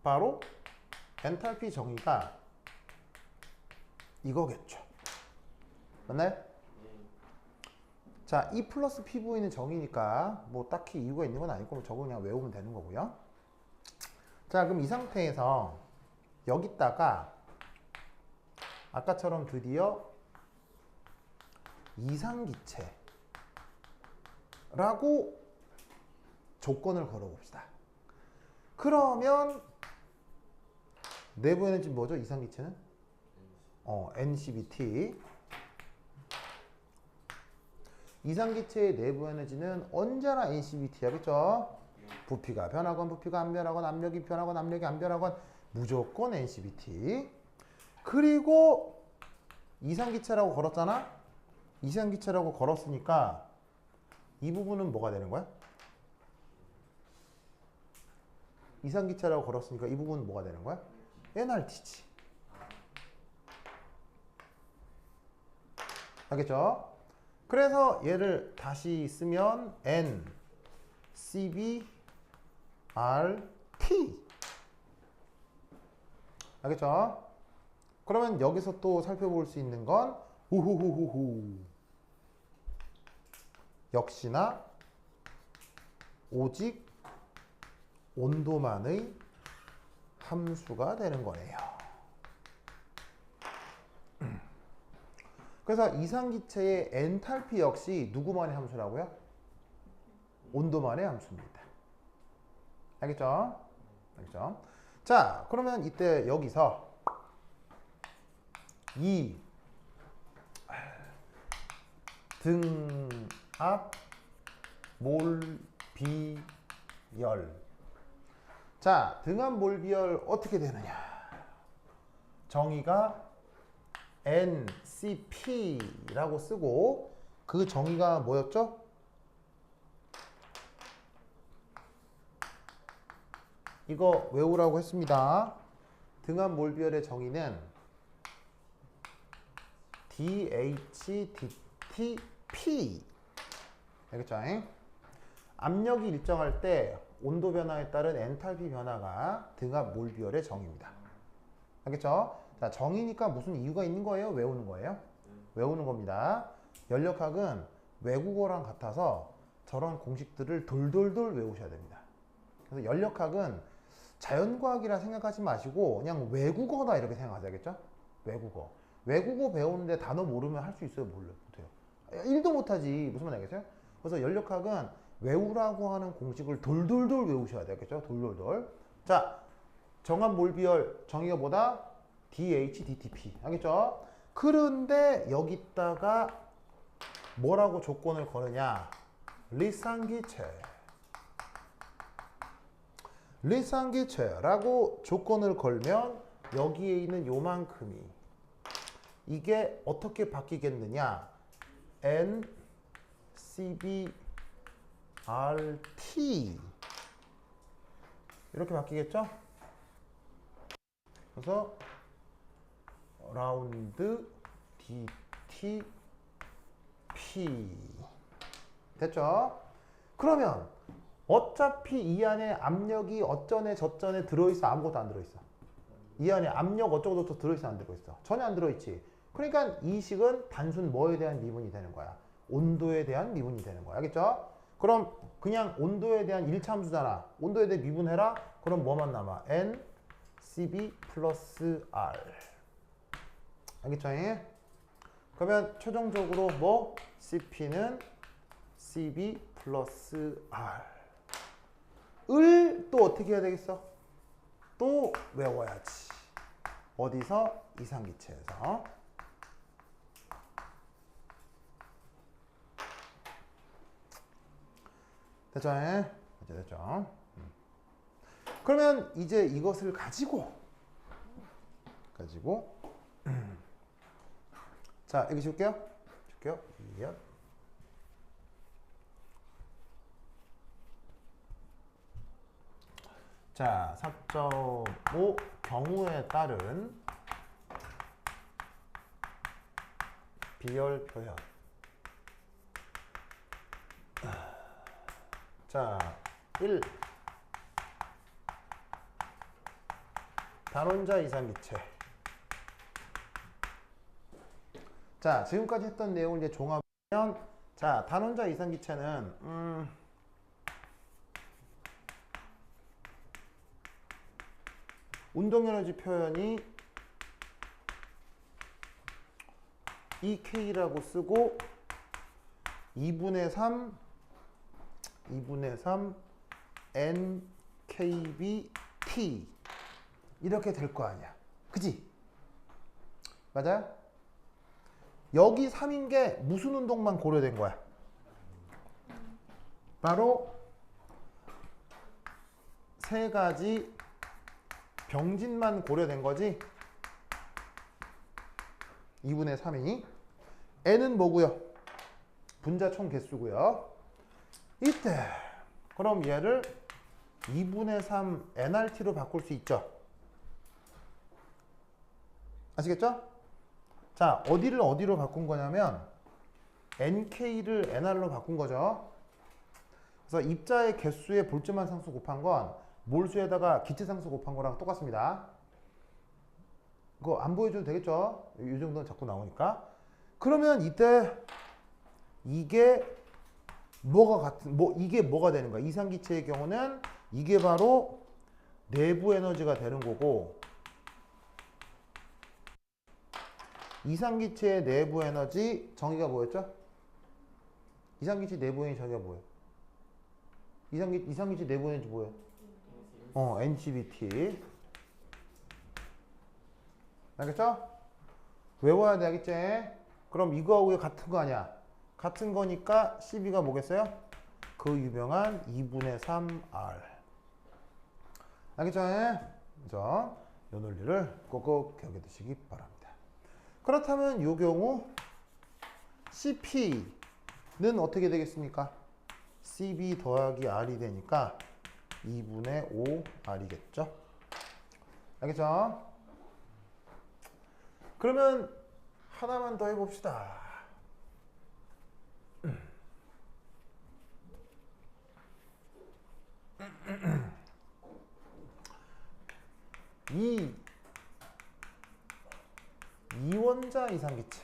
바로 엔탈피 정의가 이거겠죠. 맞나요? 자, E 플러스 PV는 정의니까 뭐 딱히 이유가 있는 건 아니고 저거 그냥 외우면 되는 거고요. 자, 그럼 이 상태에서 여기다가 아까처럼 드디어 이상기체라고 조건을 걸어봅시다. 그러면 내부 에너지 뭐죠? 이상기체는? NCBT. 이상기체의 내부 에너지는 언제나 NCBT 하겠죠? 부피가 변하건 부피가 안 변하건 압력이 변하건 압력이 안 변하건 무조건 NCBT. 그리고 이상기체라고 걸었잖아? 이상기체라고 걸었으니까 이 부분은 뭐가 되는 거야? 이상기체라고 걸었으니까 이 부분은 뭐가 되는 거야? NRT지. 알겠죠? 그래서 얘를 다시 쓰면 NCBRT. 알겠죠? 그러면 여기서 또 살펴볼 수 있는 건 우후후후후. 역시나 오직 온도만의 함수가 되는 거네요. 그래서 이상기체의 엔탈피 역시 누구만의 함수라고요? 온도만의 함수입니다. 알겠죠? 알겠죠? 자, 그러면 이때 여기서 이 등압 몰비열. 자, 등한 몰비열 어떻게 되느냐? 정의가 NCP라고 쓰고 그 정의가 뭐였죠? 이거 외우라고 했습니다. 등한 몰비열의 정의는 DHDTP. 알겠죠? 압력이 일정할 때 온도 변화에 따른 엔탈피 변화가 등한 몰비열의 정의입니다. 알겠죠? 자, 정의니까 무슨 이유가 있는 거예요? 외우는 거예요? 외우는 겁니다. 연력학은 외국어랑 같아서 저런 공식들을 돌돌돌 외우셔야 됩니다. 그래서 연력학은 자연과학이라 생각하지 마시고 그냥 외국어다 이렇게 생각하세요. 알겠죠? 외국어. 외국어 배우는데 단어 모르면 할 수 있어요? 몰라요? 못해요. 1도 못하지. 무슨 말 알겠어요? 그래서 연력학은 외우라고 하는 공식을 돌돌돌 외우셔야 되겠죠? 돌돌돌. 자, 정한 몰비열 정의가 뭐다? DHDTP. 알겠죠? 그런데 여기다가 뭐라고 조건을 거느냐? 리상기체라고 조건을 걸면 여기에 있는 요만큼이 이게 어떻게 바뀌겠느냐? NCBRT 이렇게 바뀌겠죠? 그래서 라운드 DTP 됐죠? 그러면 어차피 이 안에 압력이 어쩌네 저쩌네 들어있어? 아무것도 안 들어있어. 이 안에 압력 어쩌고 저쩌고 들어있어? 안 들어있어? 전혀 안 들어있지. 그러니까 이 식은 단순 뭐에 대한 미분이 되는 거야? 온도에 대한 미분이 되는 거야. 알겠죠? 그럼 그냥 온도에 대한 1차함수잖아. 온도에 대해 미분해라? 그럼 뭐만 남아? NCB 플러스 R. 알겠죠? 그러면 최종적으로 뭐? CP는 CB 플러스 R. 을 또 어떻게 해야 되겠어? 또 외워야지. 어디서? 이상기체에서. 됐죠? 됐죠? 그러면 이제 이것을 가지고 자, 여기 줄게요. 예. 자, 4.5 경우에 따른 비열 표현. 자, 1. 단원자 이상기체. 자, 지금까지 했던 내용을 이제 종합하면, 자, 단원자 이상기체는 운동에너지 표현이 EK라고 쓰고 2분의 3 NKBT 이렇게 될 거 아니야. 그지? 맞아요? 여기 3인 게 무슨 운동만 고려된 거야? 바로 세 가지 병진만 고려된 거지. 2분의 3이 N은 뭐고요? 분자 총 개수고요. 이때 그럼 얘를 2분의 3 NRT로 바꿀 수 있죠. 아시겠죠? 자, 어디를 어디로 바꾼 거냐면 NK를 NR로 바꾼 거죠. 그래서 입자의 개수에 볼트만 상수 곱한 건 몰수에다가 기체 상수 곱한 거랑 똑같습니다. 그거 안 보여줘도 되겠죠? 이 정도는 자꾸 나오니까. 그러면 이때 이게 이게 뭐가 되는 거야? 이상기체의 경우는 이게 바로 내부 에너지가 되는 거고, 이상기체의 내부 에너지 정의가 뭐였죠? 이상기체 내부 에너지 정의가 뭐예요? 이상기체 내부 에너지 뭐예요? NCBT. 알겠죠? 외워야 돼, 알겠지? 그럼 이거하고 같은 거 아니야? 같은 거니까 CB가 뭐겠어요? 그 유명한 2분의 3R. 알겠죠? 그죠? 이 논리를 꼭꼭 기억해 두시기 바랍니다. 그렇다면 이 경우 CP는 어떻게 되겠습니까? CB 더하기 R이 되니까 2분의 5R이겠죠? 알겠죠? 그러면 하나만 더 해봅시다. 이 이원자 이상기체의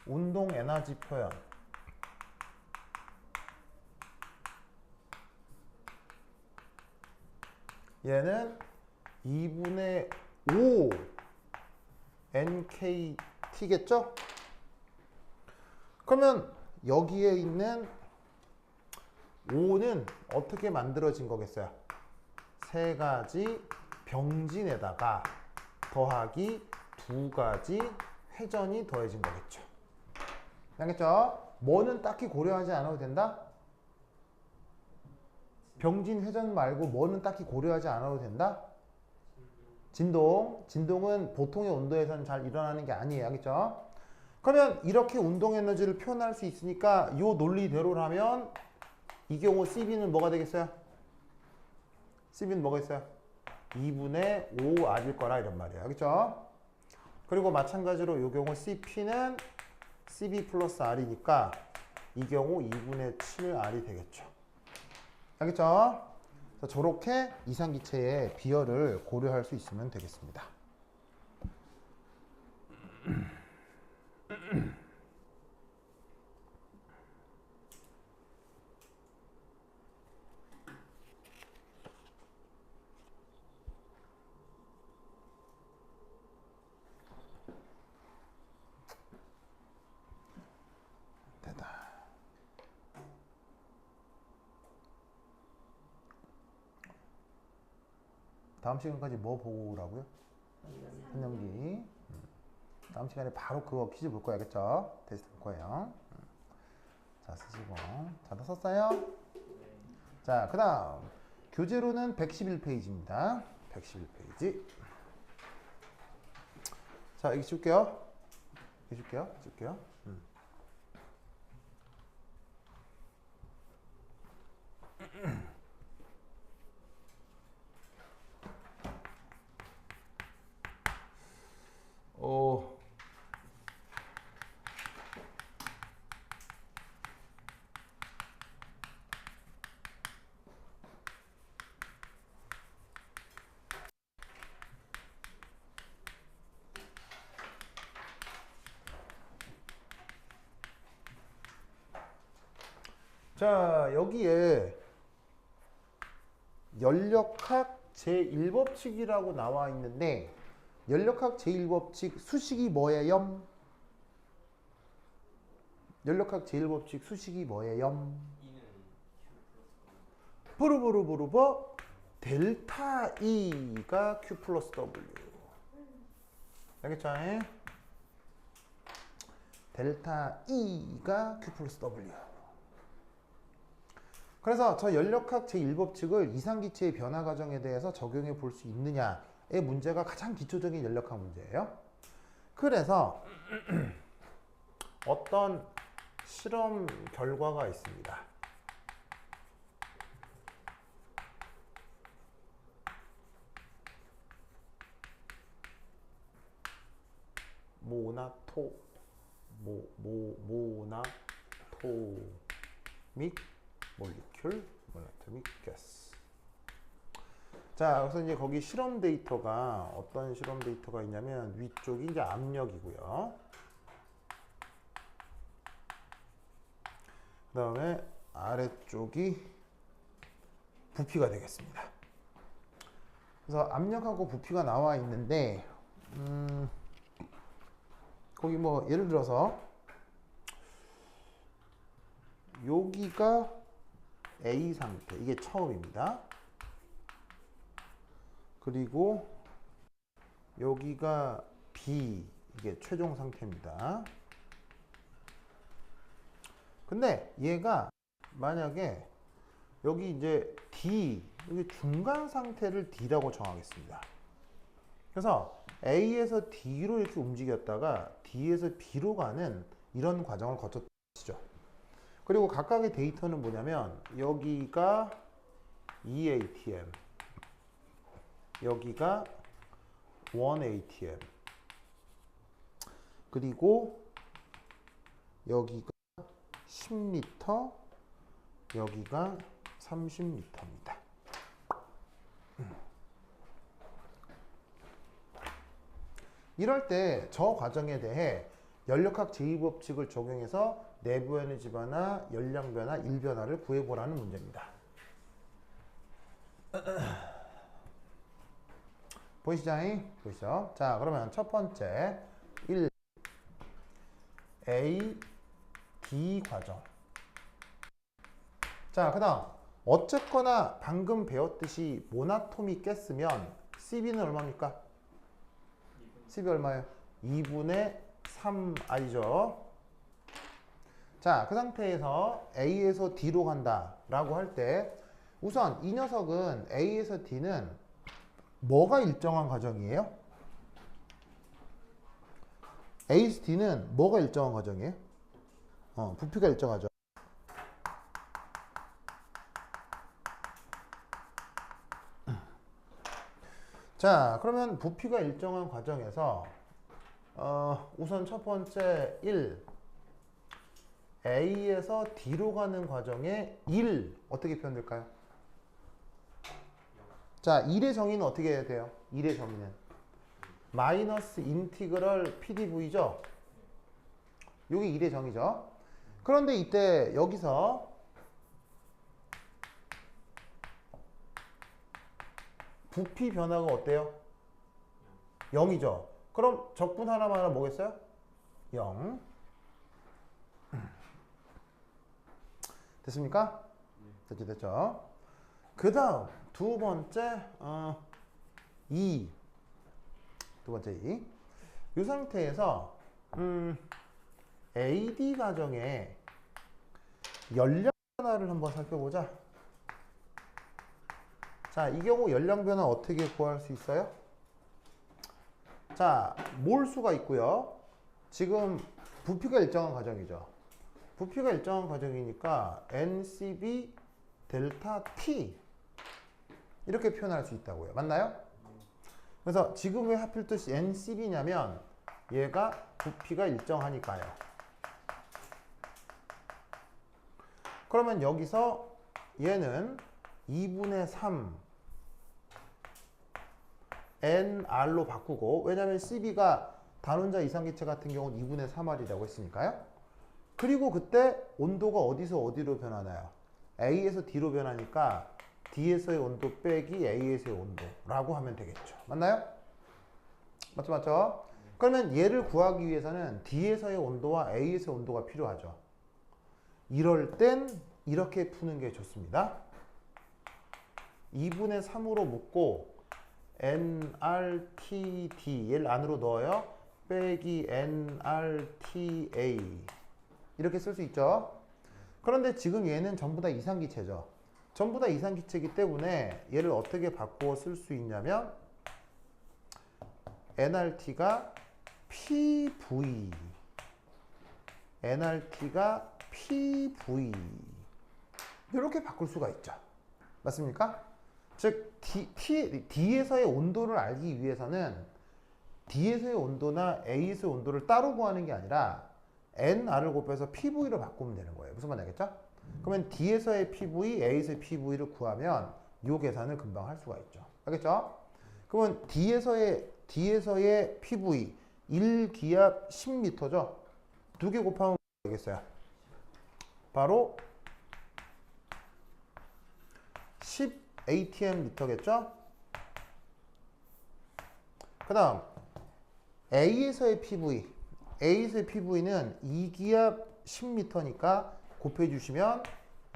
운동 에너지 표현. 얘는 2분의 5 NKT겠죠? 그러면 여기에 있는 5는 어떻게 만들어진 거겠어요? 세 가지 병진에다가 더하기 두 가지 회전이 더해진 거겠죠. 알겠죠? 뭐는 딱히 고려하지 않아도 된다? 병진 회전 말고 뭐는 딱히 고려하지 않아도 된다? 진동. 진동은 보통의 온도에서는 잘 일어나는 게 아니에요. 알겠죠? 그러면 이렇게 운동 에너지를 표현할 수 있으니까 이 논리대로라면 이 경우 CB는 뭐가 되겠어요? CB는 뭐가 있어요? 2분의 5R일 거라 이런 말이에요. 알겠죠? 그리고 마찬가지로 이 경우 CP는 CB 플러스 R이니까 이 경우 2분의 7R이 되겠죠. 알겠죠? 저렇게 이상기체의 비열을 고려할 수 있으면 되겠습니다. 다음 시간까지 뭐 보고 오라고요? 한연기. 다음 시간에 바로 그거 퀴즈 볼 거야, 알겠죠? 테스트 볼 거예요. 자, 쓰시고. 자, 다 썼어요? 자, 그 다음. 교재로는 111페이지입니다. 111페이지. 자, 여기 줄게요. 여기 줄게요. 자, 여기에 연력학 제1법칙이라고 나와 있는데 연력학 제1법칙 수식이 뭐예요? 연력학 제1법칙 수식이 뭐예요? 부르부르부르버 델타 E가 Q 플러스 W. 알겠죠? 델타 E가 Q 플러스 W. 그래서 저 연력학 제1법칙을 이상기체의 변화 과정에 대해서 적용해 볼 수 있느냐의 문제가 가장 기초적인 연력학 문제예요. 그래서 어떤 실험 결과가 있습니다. 모나토믹 몰리큘 모노토믹 가스. 자, 그래서 이제 거기 실험 데이터가 어떤 실험 데이터가 있냐면 위쪽이 이제 압력이고요. 그다음에 아래쪽이 부피가 되겠습니다. 그래서 압력하고 부피가 나와 있는데 거기 뭐 예를 들어서 여기가 A 상태, 이게 처음입니다. 그리고 여기가 B, 이게 최종 상태입니다. 근데 얘가 만약에 여기 이제 D, 여기 중간 상태를 D라고 정하겠습니다. 그래서 A에서 D로 이렇게 움직였다가 D에서 B로 가는 이런 과정을 거쳤죠. 그리고 각각의 데이터는 뭐냐면 여기가 EATM, 여기가 1ATM, 그리고 여기가 10리터, 여기가 30리터입니다. 이럴 때 저 과정에 대해 연력학 제2법칙을 적용해서 내부 에너지 변화, 열량 변화, 일 변화를 구해보라는 문제입니다. 보이시죠? 보이시죠? 자, 그러면 첫 번째 1 A, D 과정. 자, 그 다음 어쨌거나 방금 배웠듯이 모나톰이 깼으면 CB는 얼마입니까? CB 얼마예요? 2분의 3R이죠. 자, 그 상태에서 A에서 D로 간다 라고 할 때 우선 이 녀석은 A에서 D는 뭐가 일정한 과정이에요? A에서 D는 뭐가 일정한 과정이에요? 부피가 일정하죠. 자, 그러면 부피가 일정한 과정에서 우선 첫 번째 1 A에서 D로 가는 과정에 1 어떻게 표현될까요? 자, 1의 정의는 어떻게 해야 돼요? 1의 정의는 마이너스 인티그럴 PdV죠? 요게 1의 정의죠. 그런데 이때 여기서 부피 변화가 어때요? 0이죠. 그럼 적분 하나만 하면 뭐겠어요? 0. 됐습니까? 됐죠, 됐죠. 그 다음 두 번째 2. 두 번째 2. 이 상태에서 AD 과정에 열량 변화를 한번 살펴보자. 자, 이 경우 열량 변화 어떻게 구할 수 있어요? 자, 몰수가 있고요. 지금 부피가 일정한 과정이죠. 부피가 일정한 과정이니까 NCB 델타 T 이렇게 표현할 수 있다고요. 맞나요? 그래서 지금 왜 하필 또 NCB냐면 얘가 부피가 일정하니까요. 그러면 여기서 얘는 2분의 3 NR로 바꾸고, 왜냐하면 CB가 단원자 이상기체 같은 경우는 2분의 3R이라고 했으니까요. 그리고 그때 온도가 어디서 어디로 변하나요? A에서 D로 변하니까 D에서의 온도 빼기 A에서의 온도라고 하면 되겠죠. 맞나요? 맞죠, 맞죠? 그러면 얘를 구하기 위해서는 D에서의 온도와 A에서의 온도가 필요하죠. 이럴 땐 이렇게 푸는 게 좋습니다. 2분의 3으로 묶고 nRTD 얘를 안으로 넣어요. 빼기 nRTA 이렇게 쓸 수 있죠. 그런데 지금 얘는 전부 다 이상기체죠. 전부 다 이상기체이기 때문에 얘를 어떻게 바꾸어 쓸 수 있냐면 nRT가 PV nRT가 PV 이렇게 바꿀 수가 있죠. 맞습니까? 즉 D에서의 온도를 알기 위해서는 D에서의 온도나 A에서의 온도를 따로 구하는 게 아니라 nR을 곱해서 PV로 바꾸면 되는 거예요. 무슨 말인지 알겠죠? 그러면 D에서의 PV, A에서의 PV를 구하면 이 계산을 금방 할 수가 있죠. 알겠죠? 그러면 D에서의 PV 1기압 10m죠? 두 개 곱하면 되겠어요. 바로 10 ATM 리터겠죠? 그 다음 A에서의 PV는 2기압 10m니까 곱해주시면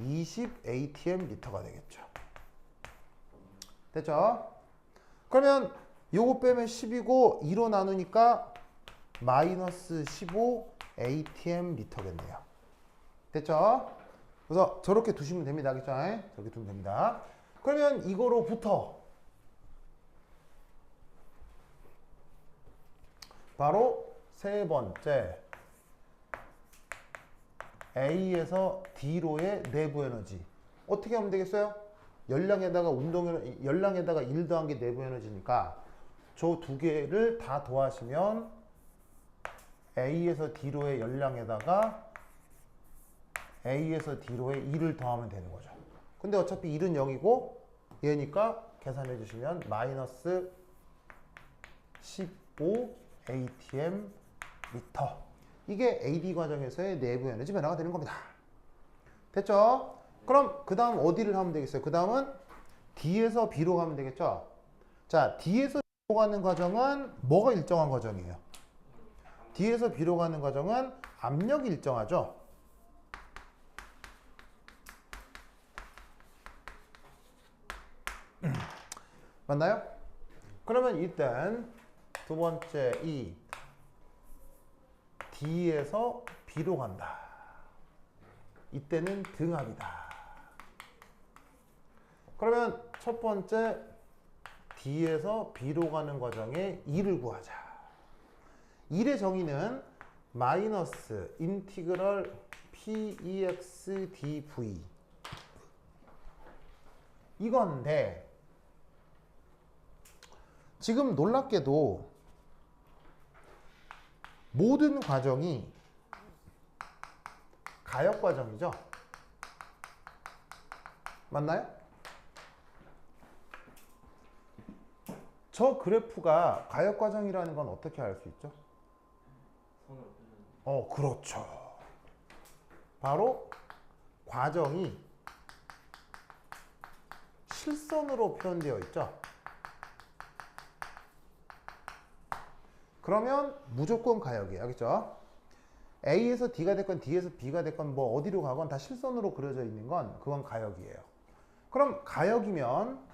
20 ATM 리터가 되겠죠. 됐죠? 그러면 요거 빼면 10이고 2로 나누니까 마이너스 15 ATM 리터겠네요. 됐죠? 그래서 저렇게 두시면 됩니다. 알겠죠? 저렇게 두면 됩니다. 그러면 이거로부터 바로 세 번째 A에서 D로의 내부 에너지 어떻게 하면 되겠어요? 열량에다가 열량에다가 1 더한 게 내부 에너지니까 저 두 개를 다 더하시면 A에서 D로의 열량에다가 A에서 D로의 2를 더하면 되는 거죠. 근데 어차피 1은 0이고 얘니까 계산해 주시면 마이너스 15 atm 미터. 이게 AD 과정에서의 내부 에너지 변화가 되는 겁니다. 됐죠? 그럼 그 다음 어디를 하면 되겠어요? 그 다음은 D에서 B로 가면 되겠죠? 자, D에서 B로 가는 과정은 뭐가 일정한 과정이에요? D에서 B로 가는 과정은 압력이 일정하죠? 맞나요? 그러면 일단 두 번째 이 D에서 B로 간다. 이때는 등압이다. 그러면 첫 번째 D에서 B로 가는 과정에 2를 구하자. 1의 정의는 마이너스 인티그럴 P-E-X dV 이건데 지금 놀랍게도 모든 과정이 가역 과정이죠. 맞나요? 저 그래프가 가역 과정이라는 건 어떻게 알 수 있죠? 그렇죠. 바로 과정이 실선으로 표현되어 있죠. 그러면 무조건 가역이에요. 알겠죠? A에서 D가 됐건 D에서 B가 됐건 뭐 어디로 가건 다 실선으로 그려져 있는 건 그건 가역이에요. 그럼 가역이면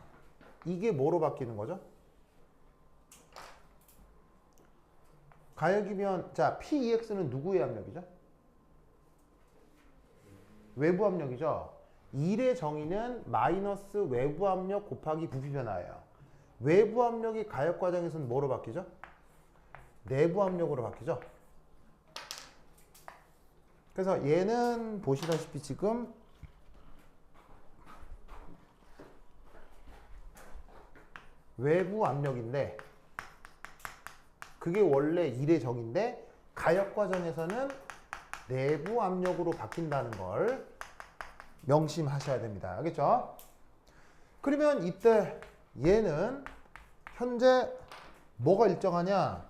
이게 뭐로 바뀌는 거죠? 가역이면 자 PEX는 누구의 압력이죠? 외부 압력이죠. 1의 정의는 마이너스 외부 압력 곱하기 부피 변화예요. 외부 압력이 가역 과정에서는 뭐로 바뀌죠? 내부 압력으로 바뀌죠. 그래서 얘는 보시다시피 지금 외부 압력인데 그게 원래 1의 정의인데 가역 과정에서는 내부 압력으로 바뀐다는 걸 명심하셔야 됩니다. 알겠죠? 그러면 이때 얘는 현재 뭐가 일정하냐?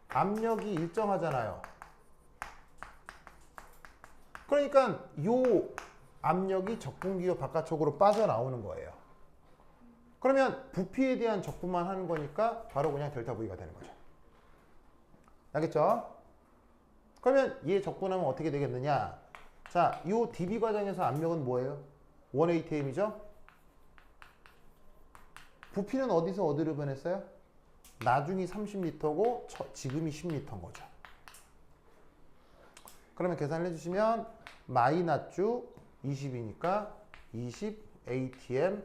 압력이 일정하잖아요. 그러니까 이 압력이 적분기호 바깥쪽으로 빠져나오는 거예요. 그러면 부피에 대한 적분만 하는 거니까 바로 그냥 델타 V가 되는 거죠. 알겠죠? 그러면 얘 적분하면 어떻게 되겠느냐? 자, 이 DB 과정에서 압력은 뭐예요? 1atm이죠? 부피는 어디서 어디로 변했어요? 나중이 30L고 지금이 10L인 거죠. 그러면 계산을 해주시면 마이너스 20이니까 20 atm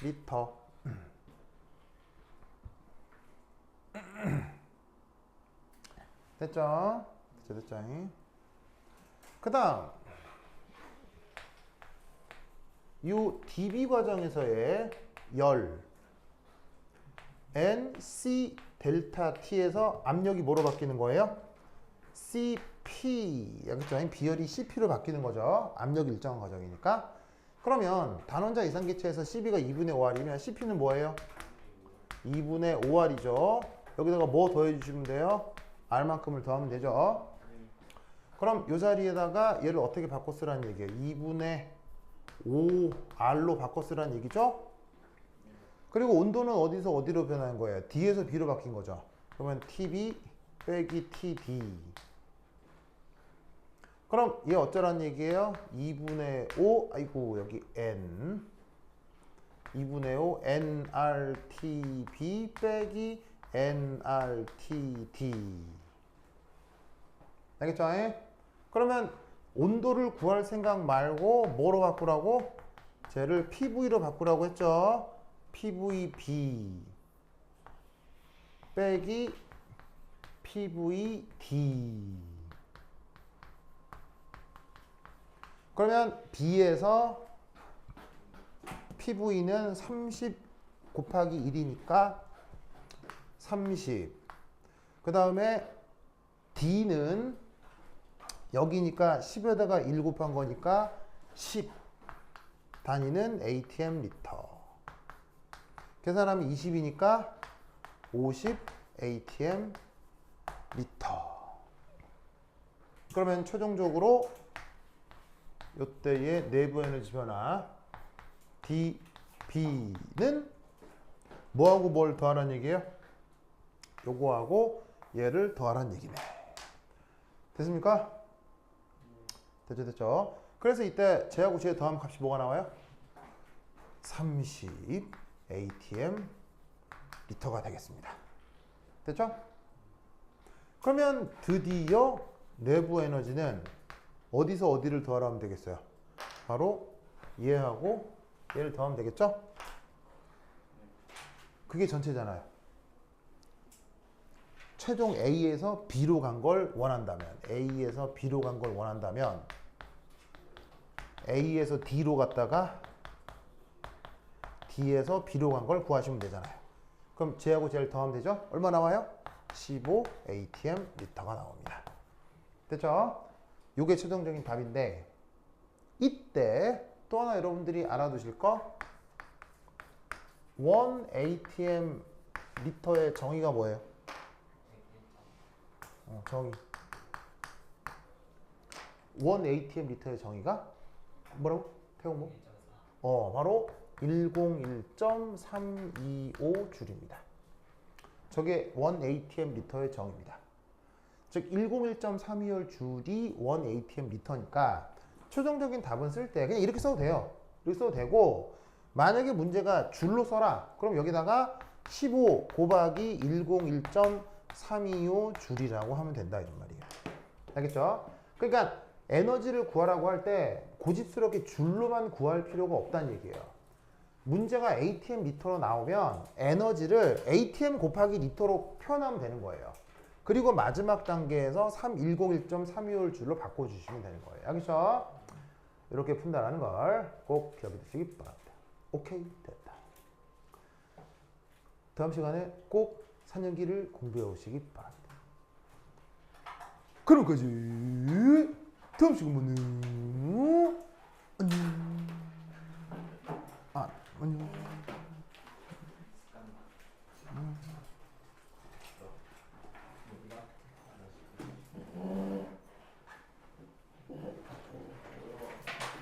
리터. 됐죠? 됐죠? 그 다음 이 DB 과정에서의 열 NC 델타 T에서 압력이 뭐로 바뀌는 거예요? CP. 여기서 비열이 CP로 바뀌는 거죠. 압력이 일정한 과정이니까. 그러면 단원자 이상기체에서 CB가 2분의 5R이면 CP는 뭐예요? 2분의 5R이죠. 여기다가 뭐 더해주시면 돼요? R만큼을 더하면 되죠. 그럼 이 자리에다가 얘를 어떻게 바꿔 쓰라는 얘기예요? 2분의 5R로 바꿔 쓰라는 얘기죠? 그리고 온도는 어디서 어디로 변한 거예요? D에서 B로 바뀐 거죠. 그러면 TB 빼기 TD. 그럼 얘 어쩌라는 얘기예요? 2분의 5, 아이고 여기 N 2분의 5 nRTB 빼기 nRTD. 알겠죠? 그러면 온도를 구할 생각 말고 뭐로 바꾸라고? 쟤를 PV로 바꾸라고 했죠. PVB 빼기 PVD. 그러면 B에서 PV는 30 곱하기 1이니까 30. 그 다음에 D는 여기니까 10에다가 1 곱한 거니까 10. 단위는 ATM 리터. 계산하면 20이니까 50 ATM 리터. 그러면 최종적으로 이때의 내부 에너지 변화 dB는 뭐하고 뭘 더하라는 얘기예요? 요거하고 얘를 더하라는 얘기네. 됐습니까? 됐죠? 그래서 이때 쟤하고 쟤 더하면 값이 뭐가 나와요? 30 ATM 리터가 되겠습니다. 됐죠? 그러면 드디어 내부 에너지는 어디서 어디를 더하라면 되겠어요? 바로 얘하고 얘를 더하면 되겠죠? 그게 전체잖아요. 최종 A에서 B로 간 걸 원한다면 A에서 B로 간 걸 원한다면 A에서 D로 갔다가 D에서 B로 간 걸 구하시면 되잖아요. 그럼 쟤하고 쟤를 더하면 되죠? 얼마 나와요? 15 ATM 리터가 나옵니다. 됐죠? 요게 최종적인 답인데 이때 또 하나 여러분들이 알아두실 거 1 ATM 리터의 정의가 뭐예요? 정의 1 ATM 리터의 정의가 뭐라고? 태용 뭐? 바로 101.325 줄입니다. 저게 1 ATM 리터의 정의입니다. 즉 101.325 줄이 1 ATM 리터니까 최종적인 답은 쓸 때 그냥 이렇게 써도 돼요. 이렇게 써도 되고 만약에 문제가 줄로 써라. 그럼 여기다가 15 곱하기 101.325 줄이라고 하면 된다 이런 말이에요. 알겠죠? 그러니까 에너지를 구하라고 할 때 고집스럽게 줄로만 구할 필요가 없다는 얘기예요. 문제가 ATM 리터로 나오면 에너지를 ATM 곱하기 리터로 표현하면 되는 거예요. 그리고 마지막 단계에서 101.325 줄로 바꿔주시면 되는 거예요. 알겠죠? 이렇게 푼다라는 걸 꼭 기억해 두시기 바랍니다. 오케이, 됐다. 다음 시간에 꼭 산연기를 공부해 오시기 바랍니다. 그럼까지 다음 시간 만나요. 안녕. 안녕.